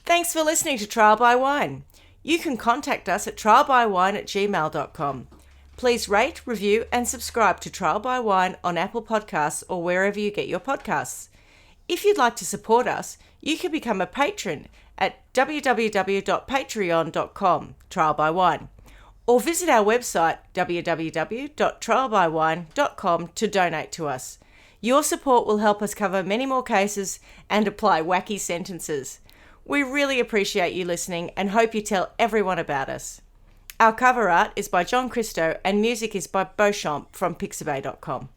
Thanks for listening to Trial by Wine. You can contact us at trialbywine@gmail.com. Please rate, review, and subscribe to Trial by Wine on Apple Podcasts or wherever you get your podcasts. If you'd like to support us, you can become a patron at www.patreon.com, Trial by Wine, or visit our website www.trialbywine.com to donate to us. Your support will help us cover many more cases and apply wacky sentences. We really appreciate you listening and hope you tell everyone about us. Our cover art is by John Christo and music is by Beauchamp from pixabay.com.